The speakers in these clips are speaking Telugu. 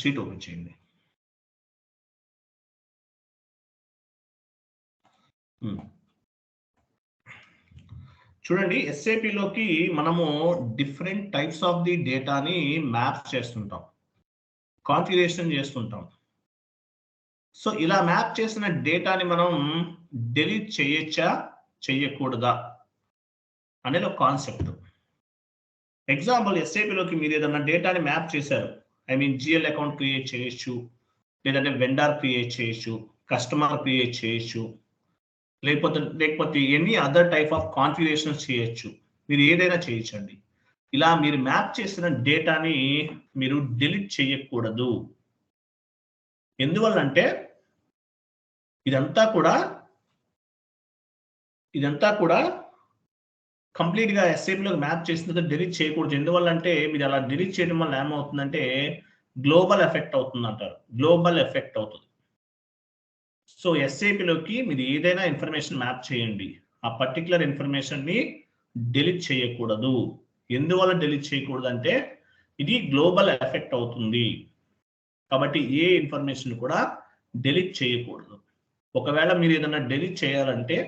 షీట్ ఓపెన్ చేయండి. చూడండి, ఎస్ఏపిలోకి మనము డిఫరెంట్ టైప్స్ ఆఫ్ ది డేటాని మ్యాప్ చేస్తుంటాం, కాన్ఫిగరేషన్ చేస్తుంటాం. సో ఇలా మ్యాప్ చేసిన డేటాని మనం డిలీట్ చేయొచ్చా చేయకూడదా అనేది ఒక కాన్సెప్ట్. ఎగ్జాంపుల్, ఎస్ఏపిలోకి మీరు ఏదైనా డేటాని మ్యాప్ చేశారు, I mean GL account create చేయొచ్చు, లేదంటే వెండర్ క్రియేట్ చేయొచ్చు, కస్టమర్ క్రియేట్ చేయొచ్చు, లేకపోతే any other type of configurations చేయొచ్చు. మీరు ఏదైనా చేయొచ్చండి. ఇలా మీరు మ్యాప్ చేసిన డేటాని మీరు డిలీట్ చేయకూడదు. ఎందువల్లంటే ఇదంతా కూడా కంప్లీట్ గా ఎస్ఏపిలోకి మ్యాప్ చేసిన డిలీట్ చేయకూడదు. ఎందువల్లంటే మీరు అలా డిలీట్ చేయడం వల్ల ఏమవుతుందంటే గ్లోబల్ ఎఫెక్ట్ అవుతుంది అంటారు. గ్లోబల్ ఎఫెక్ట్ అవుతుంది. సో ఎస్ఏపిలోకి మీరు ఏదైనా ఇన్ఫర్మేషన్ మ్యాప్ చేయండి, ఆ పర్టికులర్ ఇన్ఫర్మేషన్ ని డిలీట్ చేయకూడదు. ఎందువల్ల డిలీట్ చేయకూడదు అంటే ఇది గ్లోబల్ ఎఫెక్ట్ అవుతుంది. కాబట్టి ఏ ఇన్ఫర్మేషన్ కూడా డిలీట్ చేయకూడదు. ఒకవేళ మీరు ఏదైనా డిలీట్ చేయాలంటే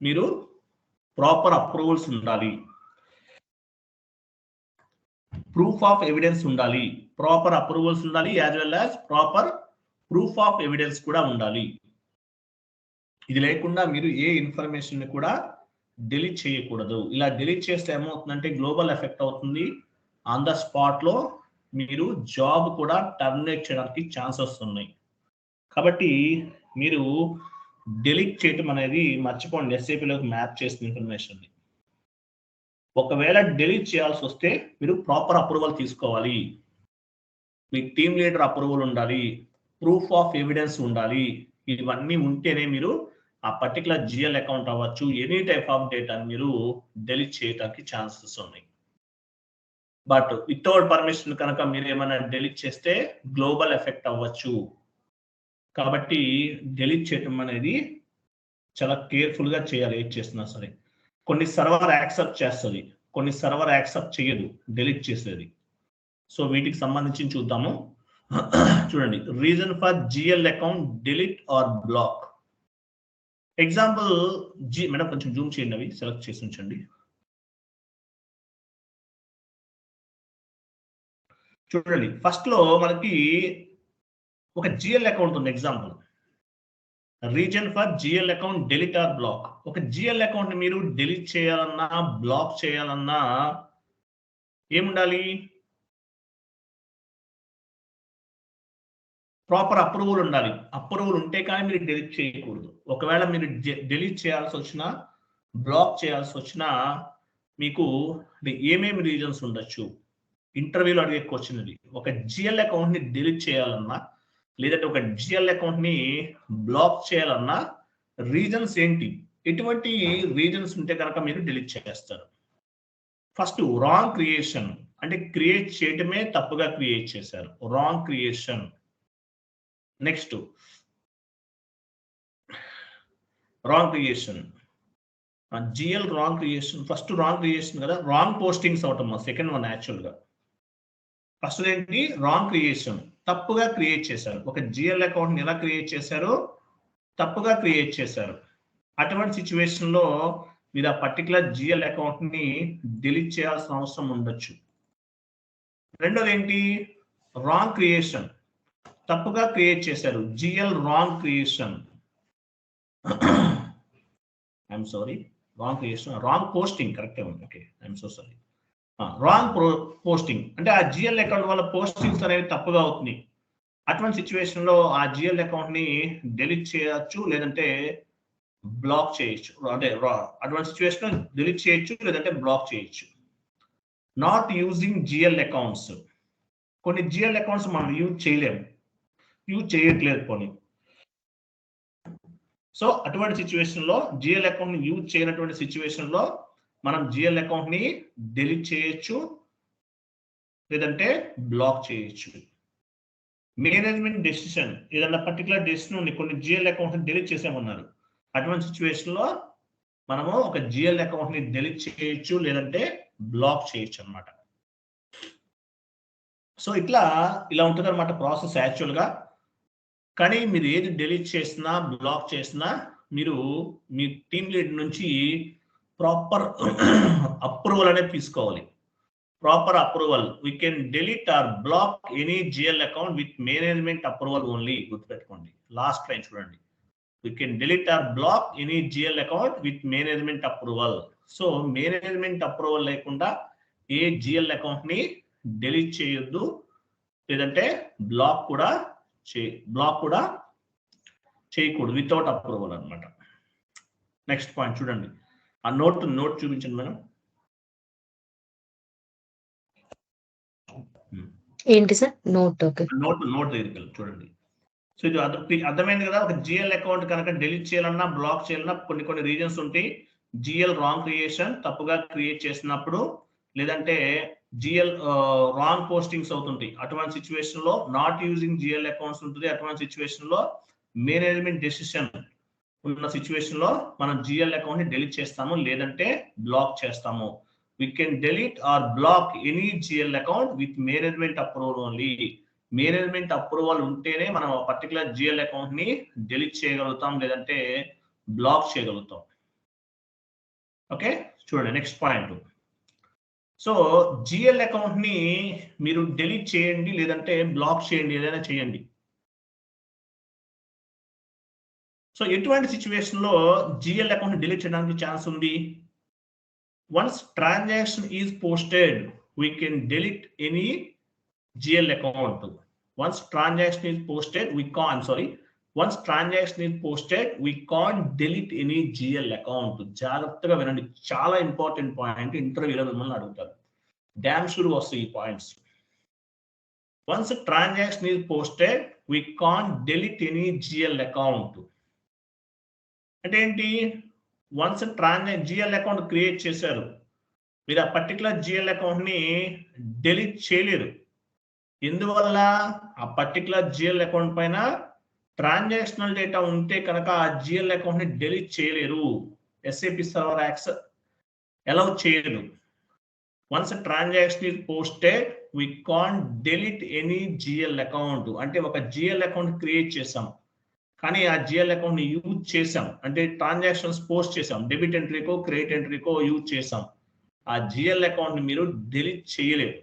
మీరు ప్రాపర్ అప్రూవల్స్ ఉండాలి, ప్రూఫ్ ఆఫ్ ఎవిడెన్స్ ఉండాలి, ప్రాపర్ అప్రూవల్స్ ఉండాలి, as well as proper proof of evidence కూడా ఉండాలి. ఇది లేకుండా మీరు ఏ ఇన్ఫర్మేషన్ ని కూడా డిలీట్ చేయకూడదు. ఇలా డిలీట్ చేస్తే ఏమవుతుందంటే గ్లోబల్ ఎఫెక్ట్ అవుతుంది. ఆన్ ద స్పాట్ లో మీరు జాబ్ కూడా టర్మినేట్ చేయడానికి ఛాన్సెస్ ఉన్నాయి. కాబట్టి మీరు డిలీట్ చేయటం అనేది మర్చిపోండి. ఎస్ఏపిలోకి మ్యాప్ చేసిన ఇన్ఫర్మేషన్ ని ఒకవేళ డిలీట్ చేయాల్సి వస్తే మీరు ప్రాపర్ అప్రూవల్ తీసుకోవాలి. మీ టీమ్ లీడర్ అప్రూవల్ ఉండాలి, ప్రూఫ్ ఆఫ్ ఎవిడెన్స్ ఉండాలి. ఇవన్నీ ఉంటేనే మీరు ఆ పర్టికులర్ జిఎల్ అకౌంట్ అవ్వచ్చు, ఎనీ టైప్ ఆఫ్ డేటాని మీరు డిలీట్ చేయడానికి ఛాన్సెస్ ఉన్నాయి. బట్ వితౌట్ పర్మిషన్ కనుక మీరు ఏమైనా డిలీట్ చేస్తే గ్లోబల్ ఎఫెక్ట్ అవ్వచ్చు. కాబట్టి డిలీట్ చేయటం అనేది చాలా కేర్ఫుల్ గా చేయాలి. ఏది చేసినా సరే కొన్ని సర్వర్ యాక్సెప్ట్ చేస్తుంది, కొన్ని సర్వర్ యాక్సెప్ట్ చేయదు డిలీట్ చేసేది. సో వీటికి సంబంధించి చూద్దాము. చూడండి, reason for GL account delete or block. Example madam కొంచెం జూమ్ చేయండి, అవి సెలెక్ట్ చేసి ఉంచండి. చూడండి, ఫస్ట్ లో మనకి ఒక జిఎల్ అకౌంట్ ఉంది. Example, reason for GL account delete or block. ఒక జిఎల్ అకౌంట్ ని మీరు డిలీట్ చేయాలన్నా బ్లాక్ చేయాలన్నా ఏముండాలి? ప్రాపర్ అప్రూవల్ ఉండాలి. అప్రూవల్ ఉంటే కానీ మీరు డిలీట్ చేయకూడదు. ఒకవేళ మీరు డిలీట్ చేయాల్సి వచ్చినా బ్లాక్ చేయాల్సి వచ్చినా మీకు ఏమేమి రీజన్స్ ఉండొచ్చు? ఇంటర్వ్యూలో అడిగే క్వశ్చన్ ఇది. ఒక జిఎల్ అకౌంట్ ని డిలీట్ చేయాలన్నా లేదంటే ఒక జిఎల్ అకౌంట్ ని బ్లాక్ చేయాలన్నా రీజన్స్ ఏంటి? ఎటువంటి రీజన్స్ ఉంటే కనుక మీరు డిలీట్ చేస్తారు? ఫస్ట్ రాంగ్ క్రియేషన్, అంటే క్రియేట్ చేయటమే తప్పుగా క్రియేట్ చేశారు, wrong creation. Next wrong creation, GL wrong creation. First wrong creation కదా, రాంగ్ పోస్టింగ్స్ అవటం సెకండ్ వన్. యాక్చువల్ గా ఫస్ట్ ఏంటి? రాంగ్ క్రియేషన్, తప్పుగా క్రియేట్ చేశారు. ఒక జిఎల్ అకౌంట్ ని ఎలా క్రియేట్ చేశారు? తప్పుగా క్రియేట్ చేశారు. అటువంటి సిచ్యువేషన్ లో మీరు ఆ పర్టికులర్ జిఎల్ అకౌంట్ ని డిలీట్ చేయాల్సిన అవసరం ఉండొచ్చు. రెండోది ఏంటి? రాంగ్ క్రియేషన్, తప్పుగా క్రియేట్ చేశారు, GL wrong creation. I'm sorry, wrong creation, wrong posting కరెక్టే ఉంది. Okay, I'm so sorry. Wrong posting అంటే ఆ జిఎల్ అకౌంట్ వల్ల పోస్టింగ్స్ అనేవి తప్పుగా అవుతున్నాయి. అటువంటి సిచ్యువేషన్ లో ఆ జిఎల్ అకౌంట్ ని డిలీట్ చేయొచ్చు, లేదంటే బ్లాక్ చేయొచ్చు. అంటే అటువంటి సిచ్యువేషన్ డిలీట్ చేయొచ్చు, లేదంటే బ్లాక్ చేయొచ్చు. నాట్ యూజింగ్ జిఎల్ అకౌంట్స్, కొన్ని జిఎల్ అకౌంట్స్ మనం యూజ్ చేయలేము, యూజ్ చేయట్లేదు కొన్ని. సో అటువంటి సిచ్యువేషన్ లో జిఎల్ అకౌంట్ ని యూజ్ చేయనటువంటి సిచ్యువేషన్ లో మనం జిఎల్ అకౌంట్ ని డిలీట్ చేయొచ్చు, లేదంటే బ్లాక్ చేయొచ్చు. మేనేజ్మెంట్ డెసిషన్, ఏదైనా పర్టికులర్ డెసిషన్ ఉంది, కొన్ని జిఎల్ అకౌంట్ ని డిలీట్ చేసామన్నారు. అటువంటి సిచ్యువేషన్ లో మనము ఒక జిఎల్ అకౌంట్ ని డిలీట్ చేయొచ్చు, లేదంటే బ్లాక్ చేయొచ్చు అన్నమాట. సో ఇలా ఉంటుంది అనమాట ప్రాసెస్ యాక్చువల్గా. కానీ మీరు ఏది డిలీట్ చేసినా బ్లాక్ చేసినా మీరు మీ టీమ్ లీడ్ నుంచి ప్రాపర్ అప్రూవల్ అనేది తీసుకోవాలి. Proper approval. We can delete or block any GL account with management approval only. గుర్తుపెట్టుకోండి, లాస్ట్ లైన్ చూడండి. We can delete or block any GL account with management approval. So management approval లేకుండా ఏ GL అకౌంట్ ని డిలీట్ చేయొద్దు, లేదంటే బ్లాక్ కూడా చేయకూడదు వితౌట్ అప్రూవల్ అన్నమాట. నెక్స్ట్ పాయింట్ చూడండి. ఆ నోట్ చూపించండి మేడం. ఏంటి సార్? నోట్ దగ్గరికి చూడండి. సో ఇది అర్థమైంది కదా. ఒక జిఎల్ అకౌంట్ కనుక డిలీట్ చేయాలన్నా బ్లాక్ చేయాలన్నా కొన్ని రీజన్స్ ఉంటాయి. జిఎల్ రాంగ్ క్రియేషన్, తప్పుగా క్రియేట్ చేసినప్పుడు, లేదంటే జిఎల్ రాంగ్ పోస్టింగ్స్ అవుతుంటాయి. అటువంటి సిచ్యువేషన్ లో నాట్ యూజింగ్ జిఎల్ అకౌంట్స్ ఉంటుంది. అటువంటి సిచ్యువేషన్ లో మేనేజ్మెంట్ డెసిషన్ ఉన్న సిచ్యువేషన్ లో మనం జిఎల్ అకౌంట్ ని డిలీట్ చేస్తాము, లేదంటే బ్లాక్ చేస్తాము. We can delete or block any GL account with management approval only. Management approval ఉంటేనే మనం పర్టికులర్ జిఎల్ అకౌంట్ ని డిలీట్ చేయగలుగుతాం, లేదంటే బ్లాక్ చేయగలుగుతాం. ఓకే, చూడండి next point. So GL account ని మీరు డిలీట్ చేయండి, లేదంటే బ్లాక్ చేయండి, ఏదైనా చేయండి. సో ఎటువంటి సిచ్యువేషన్ లో జిఎల్ అకౌంట్ డిలీట్ చేయడానికి ఛాన్స్ ఉంది? Once transaction is posted, we can delete any GL account. Once transaction is posted, once transaction is posted, we can't delete any GL account. జాగ్రత్తగా వినండి, చాలా ఇంపార్టెంట్ పాయింట్. ఇంటర్వ్యూలో మిమ్మల్ని అడుగుతారు, డ్యామ్ షూర్ వస్తాయి ఈ points. Once transaction is posted, we can't delete any GL account. అంటే ఏంటి? వన్స్ జిఎల్ అకౌంట్ క్రియేట్ చేశారు, మీరు ఆ పర్టికులర్ జిఎల్ అకౌంట్ ని డిలీట్ చేయలేరు. ఎందువల్ల? ఆ పర్టికులర్ జిఎల్ అకౌంట్ పైన ట్రాన్సాక్షనల్ డేటా ఉంటే కనుక ఆ జిఎల్ అకౌంట్ ని డిలీట్ చేయలేరు. ఎస్ఏపి సర్వర్ యాక్సెస్ అలౌ చేయదు. Once transaction is posted, we can't delete any GL account. అంటే ఒక జిఎల్ అకౌంట్ క్రియేట్ చేసాం, కానీ ఆ జిఎల్ అకౌంట్ ని యూజ్ చేసాం, అంటే ట్రాన్సాక్షన్స్ పోస్ట్ చేసాం, డెబిట్ ఎంట్రీకో క్రెడిట్ ఎంట్రీకో యూజ్ చేసాం. ఆ జిఎల్ అకౌంట్ ని మీరు డిలీట్ చేయలేరు,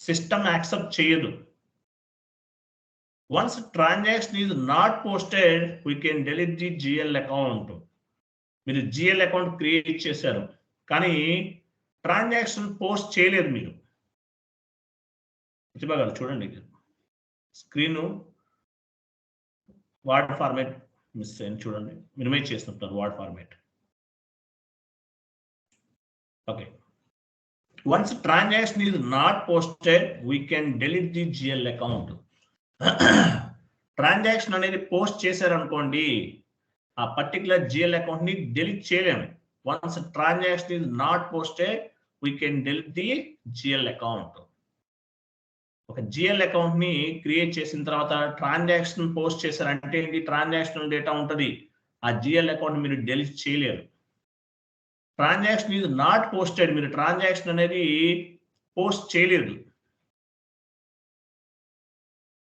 సిస్టమ్ యాక్సెప్ట్ చేయదు. Once transaction is not posted, we can delete the GL account. మీరు జిఎల్ అకౌంట్ క్రియేట్ చేశారు, కానీ ట్రాన్సాక్షన్ పోస్ట్ చేయలేదు మీరు. ప్రతిభా గారు చూడండి, స్క్రీన్ వర్డ్ ఫార్మాట్ మిస్ అయింది చూడండి, మినిమైజ్ చేస్తుంటారు word format. Okay, once transaction is not posted, we can delete the GL account. Transaction అనేది పోస్ట్ చేశారనుకోండి, ఆ పర్టికులర్ జిఎల్ అకౌంట్ ని డిలీట్ చేయలేము. Once transaction is not posted, we can delete the GL account. ఒక జిఎల్ అకౌంట్ ని క్రియేట్ చేసిన తర్వాత ట్రాన్సాక్షన్ పోస్ట్ చేశారంటే ఏంటి? ట్రాన్సాక్షనల్ డేటా ఉంటుంది, ఆ జిఎల్ అకౌంట్ మీరు డిలీట్ చేయలేరు. ట్రాన్సాక్షన్ ఈజ్ నాట్ పోస్టెడ్, మీరు ట్రాన్సాక్షన్ అనేది పోస్ట్ చేయలేదు.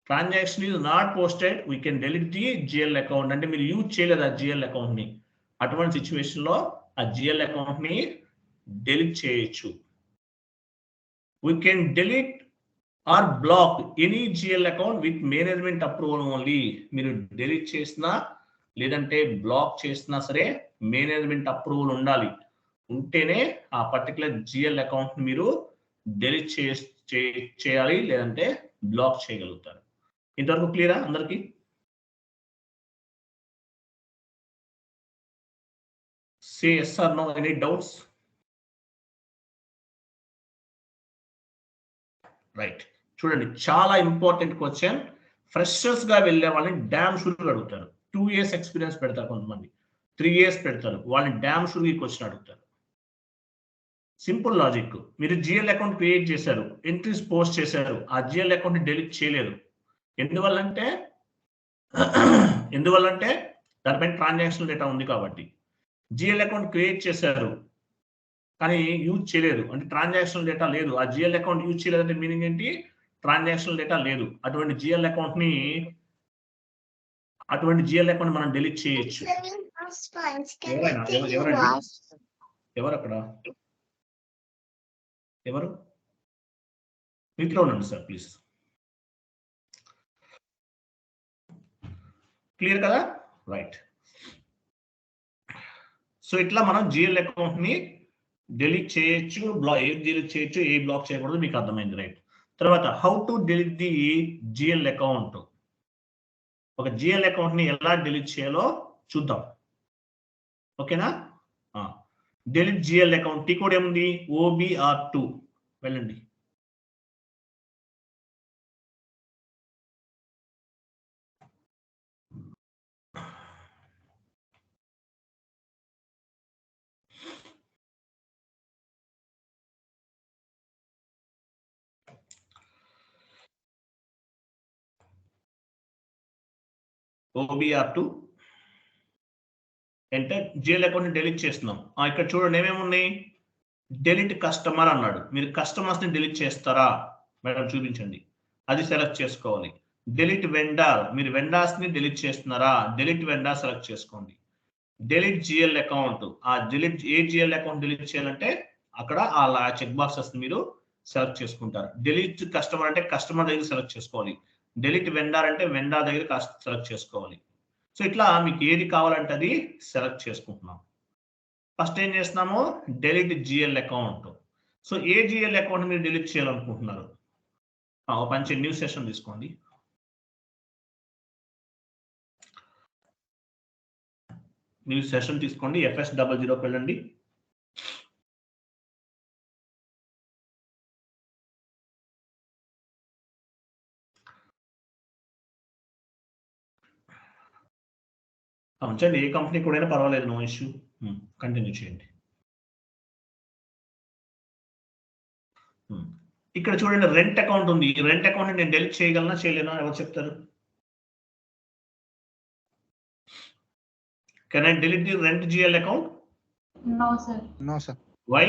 Transaction is not posted, we can delete the GL account. అంటే మీరు యూజ్ చేయలేదు ఆ జిఎల్ అకౌంట్ ని. అటువంటి సిచ్యువేషన్ లో ఆ జిఎల్ అకౌంట్ ని డిలీట్ చేయొచ్చు. We can delete or block any GL account with management approval only. మీరు డిలీట్ చేసినా లేదంటే బ్లాక్ చేసినా సరే మేనేజ్మెంట్ అప్రూవల్ ఉండాలి. ఉంటేనే ఆ పర్టికులర్ జిఎల్ అకౌంట్ మీరు డిలీట్ చేయాలి, లేదంటే బ్లాక్ చేయగలుగుతారు. ఇంతవరకు క్లియరా అందరికి? Say yes or no, any doubts? Right, చూడండి చాలా ఇంపార్టెంట్ క్వశ్చన్. ఫ్రెషర్స్ గా వెళ్ళే వాళ్ళని డ్యామ్ షూర్ అడుగుతారు. 2 years ఎక్స్పీరియన్స్ పెడతారు, కొంతమంది 3 years పెడతారు, వాళ్ళని డ్యామ్ షూర్ ఈ క్వశ్చన్ అడుగుతారు. Simple logic. మీరు జిఎల్ అకౌంట్ క్రియేట్ చేశారు, ఎంట్రీస్ పోస్ట్ చేశారు, ఆ జిఎల్ అకౌంట్ ని డిలీట్ చేయలేరు. ఎందువల్లంటే దానిపైన ట్రాన్సాక్షన్ డేటా ఉంది కాబట్టి. జిఎల్ అకౌంట్ క్రియేట్ చేశారు, కానీ యూజ్ చేయలేదు, అంటే ట్రాన్సాక్షనల్ డేటా లేదు. ఆ జిఎల్ అకౌంట్ యూజ్ చేయలేదంటే మీనింగ్ ఏంటి? ట్రాన్సాక్షనల్ డేటా లేదు. అటువంటి జిఎల్ అకౌంట్ మనం డిలీట్ చేయొచ్చు. ఎవరు అక్కడ? ఎవరు? మీట్లో ఉండండి సార్ ప్లీజ్. క్లియర్ కదా? రైట్. సో ఇట్లా మనం జిఎల్ అకౌంట్ ని డిలీట్ చేయొచ్చు, ఏది డిలీట్ చేయొచ్చు, ఏ బ్లాక్ చేయకూడదు మీకు అర్థమైంది, రైట్? తర్వాత how to delete the GL account. ఒక జిఎల్ అకౌంట్ ని ఎలా డిలీట్ చేయాలో చూద్దాం, ఓకేనా? Delete GL account T code ఏముంది? OBR2. వెళ్ళండి. OBR2 enter. జిఎల్ అకౌంట్ ని డిలీట్ చేస్తున్నాం. ఇక్కడ చూడండి ఏమేమి ఉన్నాయి. డిలీట్ కస్టమర్ అన్నాడు. మీరు కస్టమర్స్ ని డిలీట్ చేస్తారా మేడం? చూపించండి. అది సెలెక్ట్ చేసుకోవాలి. డిలీట్ వెండార్, మీరు వెండార్స్ ని డిలీట్ చేస్తున్నారా? డిలీట్ వెండార్ సెలెక్ట్ చేసుకోండి. డిలీట్ జిఎల్ అకౌంట్, ఆ డిలీట్ ఏ జిఎల్ అకౌంట్ డిలీట్ చేయాలంటే అక్కడ ఆ చెక్ బాక్సెస్ మీరు సెలెక్ట్ చేసుకుంటారు. డిలీట్ కస్టమర్ అంటే కస్టమర్ దగ్గర సెలెక్ట్ చేసుకోవాలి. డిలీట్ వెండార్ అంటే వెండార్ దగ్గర సెలెక్ట్ చేసుకోవాలి. సో ఇట్లా మీకు ఏది కావాలంటే అది సెలెక్ట్ చేసుకుంటున్నాం. ఫస్ట్ ఏం చేస్తున్నాము? Delete GL account. సో ఏ జిఎల్ అకౌంట్ మీరు డిలీట్ చేయాలనుకుంటున్నారు? మంచి న్యూ సెషన్ తీసుకోండి. న్యూ సెషన్ తీసుకోండి. FS00కి వెళ్ళండి. ఉంచండి, ఏ కంపెనీ కూడా పర్వాలేదు, నో ఇష్యూ. కంటిన్యూ చేయండి. ఇక్కడ చూడండి రెంట్ అకౌంట్ ఉంది. ఈ రెంట్ అకౌంట్ నేను డిలీట్ చేయగలనా చేయలేనా? ఎవరు చెప్తారు? Can I delete the rent GL account? No, sir. No, sir. Why?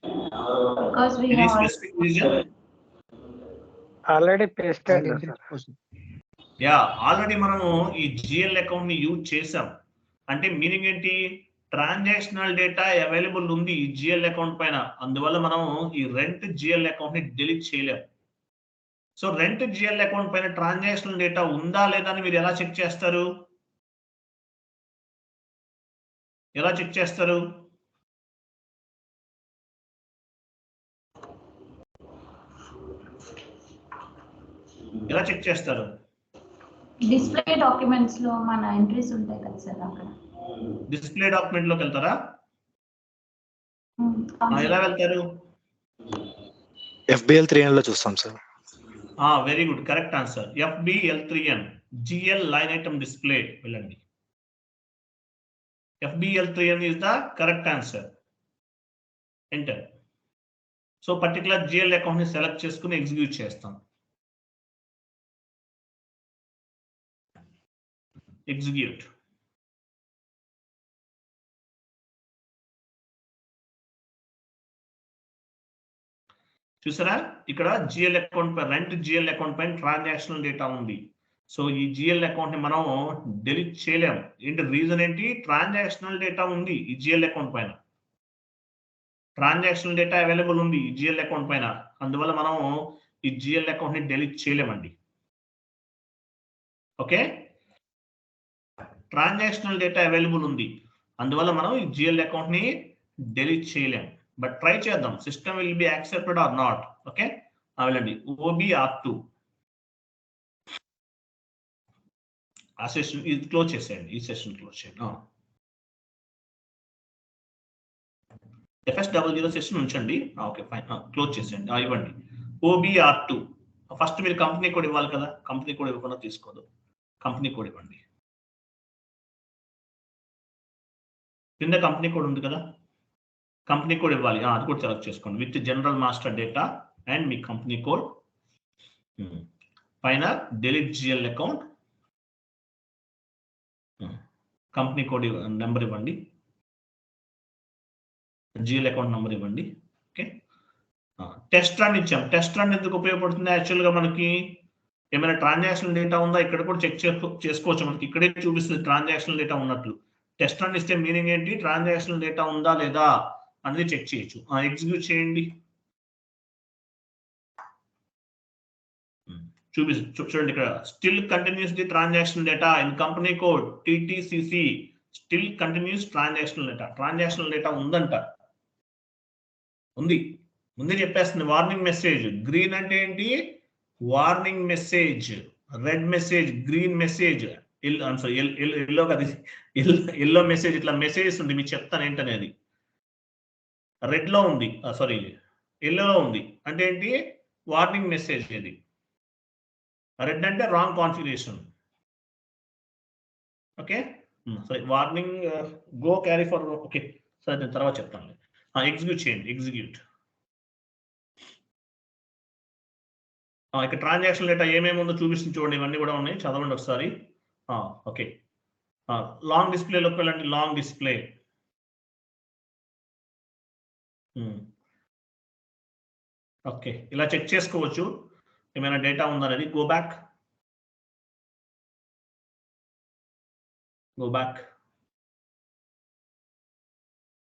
Because we Any have specific reason? Already pasted already మనము ఈ జిఎల్ అకౌంట్ ని యూజ్ చేసాం. అంటే మీనింగ్ ఏంటి? ట్రాన్సాక్షనల్ డేటా అవైలబుల్ ఉంది ఈ జిఎల్ అకౌంట్ పైన. అందువల్ల మనము ఈ రెంట్ జిఎల్ అకౌంట్ ని డిలీట్ చేయలేం. సో రెంట్ జిఎల్ అకౌంట్ పైన ట్రాన్సాక్షనల్ డేటా ఉందా లేదా అని మీరు ఎలా చెక్ చేస్తారు? ఎలా చెక్ చేస్తారు? ఎలా చెక్ చేస్తారు? డిస్ప్లే డాక్యుమెంట్స్ లో మన ఎంట్రీస్ ఉంటాయి కదా సార్, అక్కడ డిస్ప్లే డాక్యుమెంట్ లోకి వెళ్తారా? ఎలా వెళ్తారు? FBL3N లో చూస్తాం sir. Very good, correct answer. FBL3N GL line item display వెళ్ళండి. FBL3N is the correct answer. Enter. So particular GL account ని సెలెక్ట్ చేసుకుని ఎగ్జిక్యూట్ చేస్తాం. ఎగ్జిక్యూట్. చూసారా, ఇక్కడ GL అకౌంట్ పై రెంట్ GL అకౌంట్ పైన ట్రాన్సాక్షనల్ డేటా ఉంది. సో ఈ GL అకౌంట్ ని మనం డిలీట్ చేయలేం. ఏంటి రీజన్ ఏంటి? ట్రాన్సాక్షనల్ డేటా ఉంది ఈ GL అకౌంట్ పైన. ట్రాన్సాక్షనల్ డేటా అవైలబుల్ ఉంది ఈ GL అకౌంట్ పైన. అందువల్ల మనం ఈ GL అకౌంట్ ని డిలీట్ చేయలేమండి. ఓకే, ట్రాన్సాక్షనల్ డేటా అవైలబుల్ ఉంది, అందువల్ల మనం ఈ GL అకౌంట్ ని డిలీట్ చేయలేం. బట్ ట్రై చేద్దాం. System will be accepted or not. Okay, వెళ్ళండి. OBR2 ఆ సెషన్ ఇది క్లోజ్ చేసేయండి. ఈ సెషన్ క్లోజ్ చేయండి. FS00 సెషన్ ఉంచండి. ఓకే ఫైన్, క్లోజ్ చేసేయండి. ఇవ్వండి OBR2. ఫస్ట్ మీరు కంపెనీ కోడ్ ఇవ్వాలి కదా, కంపెనీ కోడ్ ఇవ్వకుండా తీసుకోదు. కంపెనీ కోడ్ ఇవ్వండి. కింద కంపెనీ కోడ్ ఉంది కదా, కంపెనీ కోడ్ ఇవ్వాలి. అది కూడా సెలెక్ట్ చేసుకోండి with general master data and మీ కంపెనీ కోడ్. పైన delete GL account company code number ఇవ్వండి. జిఎల్ అకౌంట్ నెంబర్ ఇవ్వండి. ఓకే, టెస్ట్ రన్ ఇచ్చాం. టెస్ట్ రన్ ఎందుకు ఉపయోగపడుతుంది? యాక్చువల్గా మనకి ఏమైనా ట్రాన్సాక్షన్ డేటా ఉందా ఇక్కడ కూడా చెక్ చేసుకోవచ్చు. మనకి ఇక్కడే చూపిస్తుంది ట్రాన్సాక్షన్ డేటా ఉన్నట్లు. టెస్ట్ రన్ ఇస్తే మీనింగ్ ఏంటి? ట్రాన్సాక్షన్ డేటా ఉందా లేదా అనేది చెక్ చేయొచ్చు. ఎగ్జిక్యూట్ చేయండి. చూడండి ఇక్కడ still continues the transaction data in company code TTCC still continues transaction data. Transaction data ఉందంట, ఉంది చెప్పేస్తుంది. వార్నింగ్ మెసేజ్ గ్రీన్ అంటే ఏంటి? Warning message, red message, green message, yellow కదా, ఎల్లో మెసేజ్. ఇట్లా మెసేజెస్ ఉంది, మీకు చెప్తాను ఏంటనేది. రెడ్ లో ఉంది, సారీ ఎల్లోలో ఉంది అంటే ఏంటి? Warning message. ఇది రెడ్ అంటే రాంగ్ కాన్ఫిగరేషన్. ఓకే, సరే warning go carry for. Okay సరే, నేను తర్వాత చెప్తాను. ఎగ్జిక్యూట్ చేయండి. ఎగ్జిక్యూట్. ఇక్కడ ట్రాన్సాక్షన్ డేటా ఏమేమి ఉందో చూపిస్తుంది చూడండి. ఇవన్నీ కూడా ఉన్నాయి, చదవండి ఒకసారి. ఓకే, లాంగ్ డిస్ప్లేలోకి వెళ్ళండి. Long display. ఓకే, ఇలా చెక్ చేసుకోవచ్చు ఏమైనా డేటా ఉందా అనేది. Go back.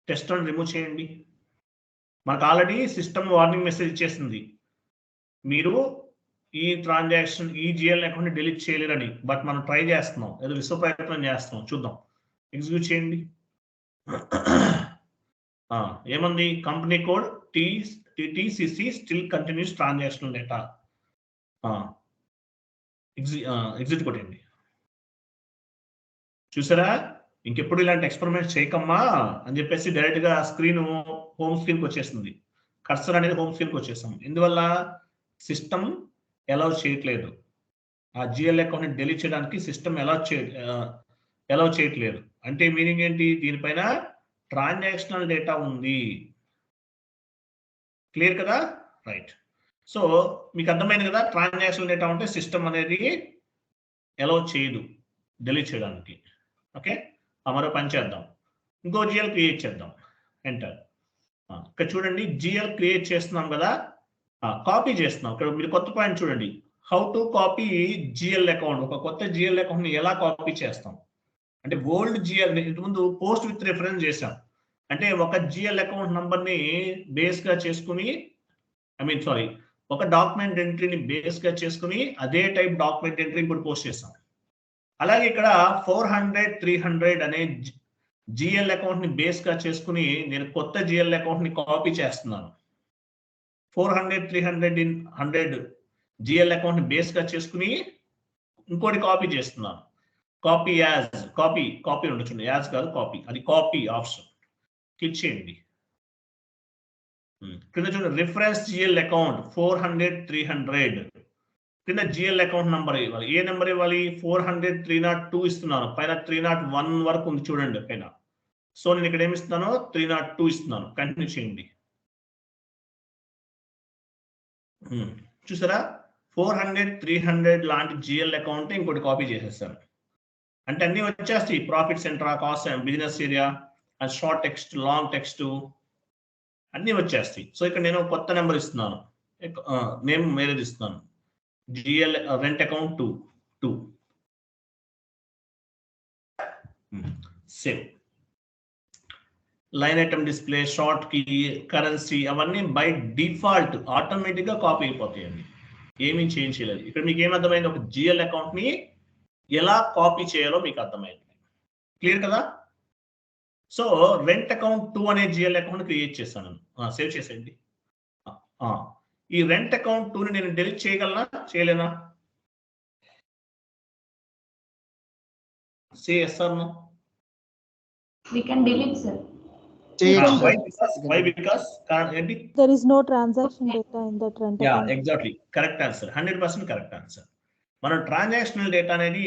Test run remove చేయండి. మనకు ఆల్రెడీ సిస్టమ్ వార్నింగ్ మెసేజ్ ఇచ్చేసింది, మీరు ఈ ట్రాన్సాక్షన్ ఈ జిఎల్ అకౌంట్ డిలీట్ చేయలేరని. బట్ మనం ట్రై చేస్తున్నాం, ఏదో విశ్వ ప్రయత్నం చేస్తున్నాం. చూద్దాం. ఎగ్జిక్యూట్ చేయండి. ఏమంది? Company code TTCC still continues transaction data. Exit కొట్టండి. చూసారా? ఇంకెప్పుడు ఇలాంటి ఎక్స్పెరిమెంట్స్ చేయకమ్మా అని చెప్పేసి డైరెక్ట్ గా స్క్రీన్ హోమ్ స్క్రీన్కి వచ్చేస్తుంది. కర్సర్ అనేది హోమ్ స్క్రీన్కి వచ్చేస్తాం. ఇందువల్ల సిస్టమ్ అలౌ చేయట్లేదు. ఆ జిఎల్ అకౌంట్ డిలీట్ చేయడానికి సిస్టమ్ అలౌ చేయట్లేదు. అంటే మీనింగ్ ఏంటి? దీనిపైన ట్రాన్సాక్షనల్ డేటా ఉంది. క్లియర్ కదా? రైట్. సో మీకు అర్థమైంది కదా, ట్రాన్సాక్షనల్ డేటా ఉంటే సిస్టమ్ అనేది అలౌ చేయదు డిలీట్ చేయడానికి. ఓకే, మరో పని చేద్దాం. ఇంకో జిఎల్ క్రియేట్ చేద్దాం. ఎంటర్. ఇక్కడ చూడండి, జిఎల్ క్రియేట్ చేస్తున్నాం కదా, కాపీ చేస్తున్నాం. ఇక్కడ మీరు కొత్త పాయింట్ చూడండి, how to copy GL account. ఒక కొత్త జిఎల్ అకౌంట్ ని ఎలా కాపీ చేస్తాం అంటే, ఓల్డ్ జిఎల్ ఇంతకుముందు పోస్ట్ విత్ రిఫరెన్స్ చేశాం. అంటే ఒక జిఎల్ అకౌంట్ నంబర్ ని బేస్ గా చేసుకుని, ఒక డాక్యుమెంట్ ఎంట్రీని బేస్ గా చేసుకుని అదే టైప్ డాక్యుమెంట్ ఎంట్రీ ఇప్పుడు పోస్ట్ చేస్తాం. అలాగే ఇక్కడ 400 300 అనే జిఎల్ అకౌంట్ ని బేస్ గా చేసుకుని నేను కొత్త జిఎల్ అకౌంట్ ని కాపీ చేస్తున్నాను. 400 300 in 100 జిఎల్ అకౌంట్ ని బేస్ గా చేసుకుని ఇంకోటి కాపీ చేస్తున్నాను. కాపీ యాజ్, కాపీ ఉండొచ్చు, యాజ్ కాదు కాపీ. అది కాపీ ఆప్షన్ క్లిక్ చేయండి. కింద చూడండి, రిఫరెన్స్ జిఎల్ అకౌంట్ 400 300. కింద జిఎల్ అకౌంట్ నెంబర్ ఇవ్వాలి. ఏ నెంబర్ ఇవ్వాలి? 400 302 ఇస్తున్నాను. పైన 301 వరకు ఉంది చూడండి పైన. సో నేను ఇక్కడ ఏమి ఇస్తున్నాను? 302 ఇస్తున్నాను. కంటిన్యూ చేయండి. చూసారా? 400 300 లాంటి జిఎల్ అకౌంట్ ఇంకోటి కాపీ చేసేస్తాను. అంటే అన్ని వచ్చేస్తాయి. Profit centre, cost, business area, short text, long text అన్ని వచ్చేస్తాయి. సో ఇక్కడ నేను కొత్త నెంబర్ ఇస్తున్నాను, నేమ్ వేరేది ఇస్తున్నాను. GL rent account 2. Save. Line item display, short key, currency అవన్నీ బై డిఫాల్ట్ ఆటోమేటిక్ గా కాపీ అయిపోతాయండి. ఏమీ చేంజ్ చేయలేదు. ఇక్కడ మీకు ఏమర్థమైంది? ఒక జిఎల్ అకౌంట్ ని ఎలా కాపీ చేయాలో మీకు అర్థమైంది. క్లియర్ కదా? సో రెంట్ అకౌంట్ 2 అనే జిఎల్ అకౌంట్ క్రియేట్ చేశాను. సేవ్ చేసేయండి. ఈ రెంట్ అకౌంట్ 2 ని నేను డిలీట్ చేయగలనా, చేయలేనా? సే yes or no. We can delete, sir. Why? Because there is no transaction data in that rent account. Yeah, exactly. Correct answer. 100% correct answer. మన ట్రాన్సాక్షనల్ డేటా అనేది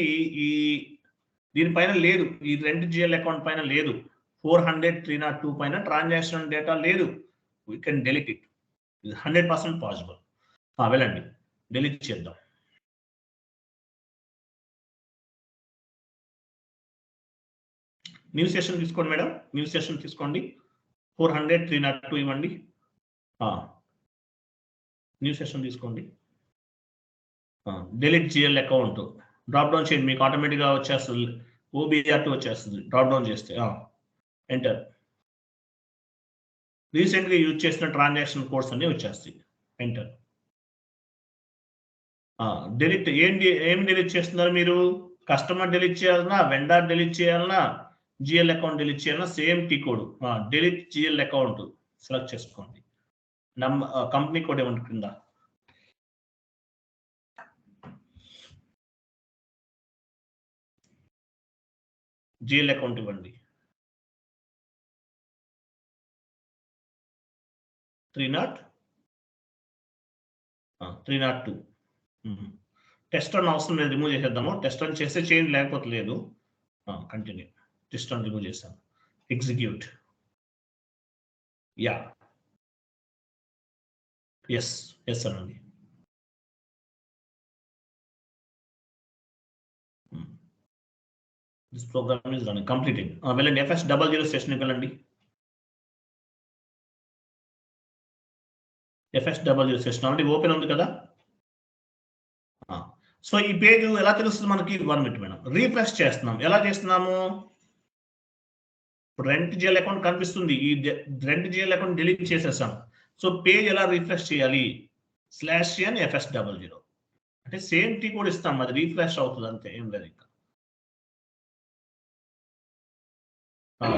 ఈ దీనిపైన లేదు. ఈ రెంట్ జిఎల్ అకౌంట్ పైన లేదు. 400 302 పైన ట్రాన్సాక్షనల్ డేటా లేదు. We can delete it. It is 100% possible. వెళ్ళండి, డిలీట్ చేద్దాం. న్యూ సెషన్ తీసుకోండి మేడం, న్యూ సెషన్ తీసుకోండి. 400 302 ఇవ్వండి. న్యూ సెషన్ తీసుకోండి. Delete GL account drop down చేయండి, మీకు ఆటోమేటిక్గా వచ్చేస్తుంది. OBR2 వచ్చేస్తుంది డ్రాప్ డౌన్ చేస్తే. ఎంటర్. రీసెంట్గా యూజ్ చేసిన ట్రాన్సాక్షన్ కోడ్స్ అన్ని వచ్చేస్తాయి. ఎంటర్. డెలిట్ ఏం డెలిట్ చేస్తున్నారు మీరు? కస్టమర్ డెలిట్ చేయాలన్నా, వెండర్ డెలిట్ చేయాలన్నా, జిఎల్ అకౌంట్ డెలిట్ చేయాలన్నా same T code. Delete GL account select చేసుకోండి. కంపెనీ కోడ్ ఏమంటే కింద జిఎల్ అకౌంట్ ఇవ్వండి. 302. టెస్ట్ రన్ అవసరం లేదు, రిమూవ్ చేసేద్దాము. టెస్ట్ రన్ చేస్తే చేంజ్ లేకపోతే లేదు. కంటిన్యూ. టెస్ట్ రన్ రిమూవ్ చేస్తాను. ఎగ్జిక్యూట్. యా ఎస్ అనండి. This program is running completing. వెళ్ళండి FS00 సెషన్కి వెళ్ళండి. FS00 సెషన్ ఆల్రెడీ ఓపెన్ ఉంది కదా. సో ఈ పేజ్ ఎలా తెలుస్తుంది మనకి? 1 మినిట్ మేడం. రీఫ్రెష్ చేస్తున్నాం. ఎలా చేస్తున్నాము? రెంట్ జిఎల్ అకౌంట్ కనిపిస్తుంది. ఈ రెంట్ జిఎల్ అకౌంట్ డిలీట్ చేసేసాం. సో పేజ్ ఎలా రీఫ్రెష్ చేయాలి? /n FS00 అంటే సేమ్ టీ కోడ్ ఇస్తాం, అది రీఫ్రెష్ అవుతుంది అంతే, ఏం లేదు ఇంకా.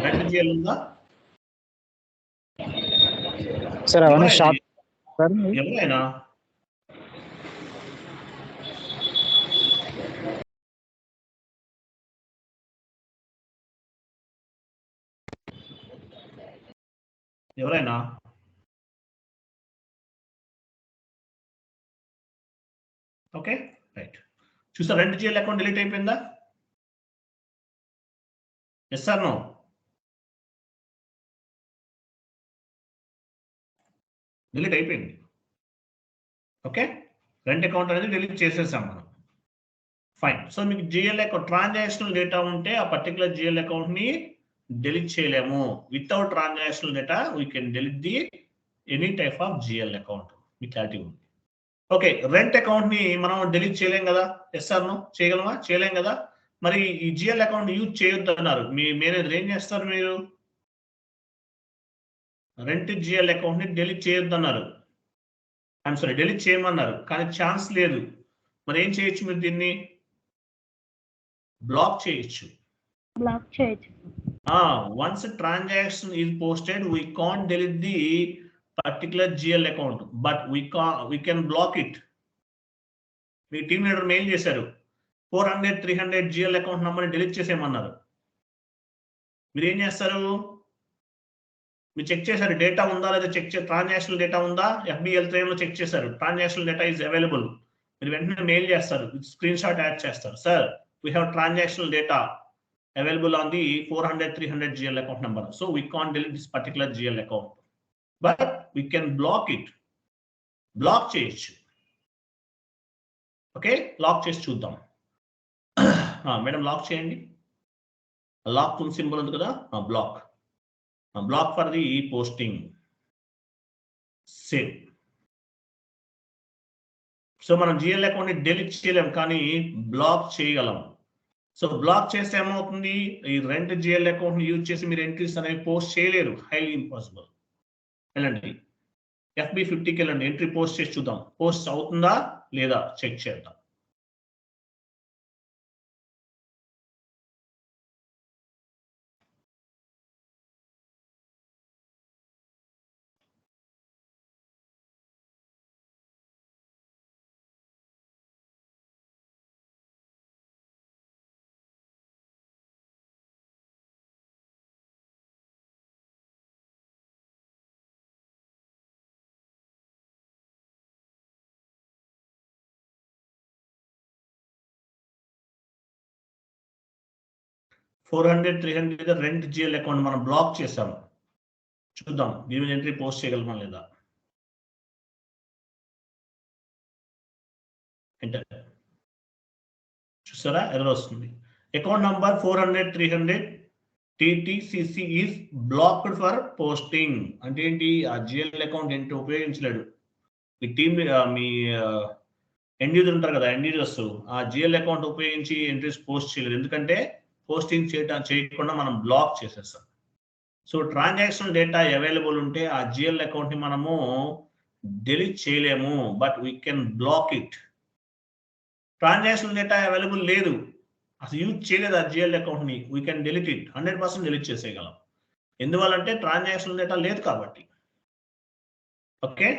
రెంట్ జిఎల్ ఉందా సార్? అవన్నీ షాప్ సార్ ఎవరైనా? ఎవరైనా? Okay right. చూసారా రెంట్ జిఎల్ అకౌంట్ డిలీట్ అయిపోయిందా? Yes sir no? డిలీట్ అయిపోయింది. ఓకే, రెంట్ అకౌంట్ అనేది డిలీట్ చేసేసాం మనం. ఫైన్. సో మీకు జిఎల్ అకౌంట్ ట్రాన్సాక్షనల్ డేటా ఉంటే ఆ పర్టికులర్ జిఎల్ అకౌంట్ ని డిలీట్ చేయలేము. Without transactional data we can delete the any type of GL account. మీ క్లారిటీ ఉంది. ఓకే, రెంట్ అకౌంట్ ని మనం డిలీట్ చేయలేం కదా. Yes or no? చేయగలమా? చేయలేం కదా. మరి ఈ జిఎల్ అకౌంట్ యూజ్ చేయొద్దు అన్నారు. మీ మేనేజర్ ఏం చేస్తారు? మీరు రెంట్ జిఎల్ అకౌంట్ ని డిలీట్ చేయొద్దు అన్నారు. ఐఎమ్ సారీ, డిలీట్ చేయమన్నారు, కానీ ఛాన్స్ లేదు. మరి ఏం చేయొచ్చు? మీరు దీన్ని బ్లాక్ చేయొచ్చు. Once a transaction is posted, we can't delete the particular GL account, but we can block it. Me team leader mail చేశారు, 400 300 GL అకౌంట్ నంబర్ని డిలీట్ చేసేయమన్నారు. మీరు ఏం చేస్తారు? మీరు చెక్ చేశారు డేటా ఉందా లేదా, చెక్ చేసి ట్రాన్సాక్షనల్ డేటా ఉందా, FBL3 లో చెక్ చేశారు, ట్రాన్సాక్షనల్ డేటా ఈజ్ అవైలబుల్. మీరు వెంటనే మెయిల్ చేస్తారు, స్క్రీన్ షాట్ యాడ్ చేస్తారు. Sir, we have transactional data available on the 400 300 GL account number, so we can't delete this particular GL account, but we can block it. Block చేయొచ్చు. ఓకే, లాక్ చేసి చూద్దాం. మేడం లాక్ చేయండి. లాక్ సింబల్ ఉంది కదా, block for the posting. Save. So మనం GL అకౌంట్ ని డిలీట్ చేయలేం, కానీ బ్లాక్ చేయగలం. సో బ్లాక్ చేస్తే ఏమవుతుంది? ఈ రెంట్ జిఎల్ అకౌంట్ ని యూజ్ చేసి మీరు ఎంట్రీస్ అనేవి పోస్ట్ చేయలేరు. Highly impossible. వెళ్ళండి FB50కి వెళ్ళండి. ఎంట్రీ పోస్ట్ చేసి చూద్దాం, పోస్ట్ అవుతుందా లేదా చెక్ చేద్దాం. $400 300 రెంట్ జిఎల్ అకౌంట్ మనం బ్లాక్ చేసాం. చూద్దాం దీని మీద ఎంట్రీ పోస్ట్ చేయగలమా లేదా. ఎంటర్. చూసారా ఎర్రర్ వస్తుంది. Account number 400 300 TTCC is blocked for posting అంటే ఏంటి? ఆ జిఎల్ అకౌంట్ ఏంటి ఉపయోగించలేడు. మీ టీమ్ మీ ఎండ్ యూజర్ ఉంటారు కదా, ఎండ్ యూజర్స్ ఆ జిఎల్ అకౌంట్ ఉపయోగించి ఎంట్రీస్ పోస్ట్ చేయలేదు. ఎందుకంటే పోస్టింగ్ చేయకుండా మనం బ్లాక్ చేసేస్తాం. సో ట్రాన్సాక్షన్ డేటా అవైలబుల్ ఉంటే ఆ జిఎల్ అకౌంట్ ని మనము డెలీట్ చేయలేము, but we can block it. Transaction data available లేదు, అసలు యూజ్ చేయలేదు ఆ జిఎల్ అకౌంట్ ని, we can delete it, 100% delete చేసేయగలం. ఎందువల్లంటే ట్రాన్సాక్షన్ డేటా లేదు కాబట్టి. ఓకే,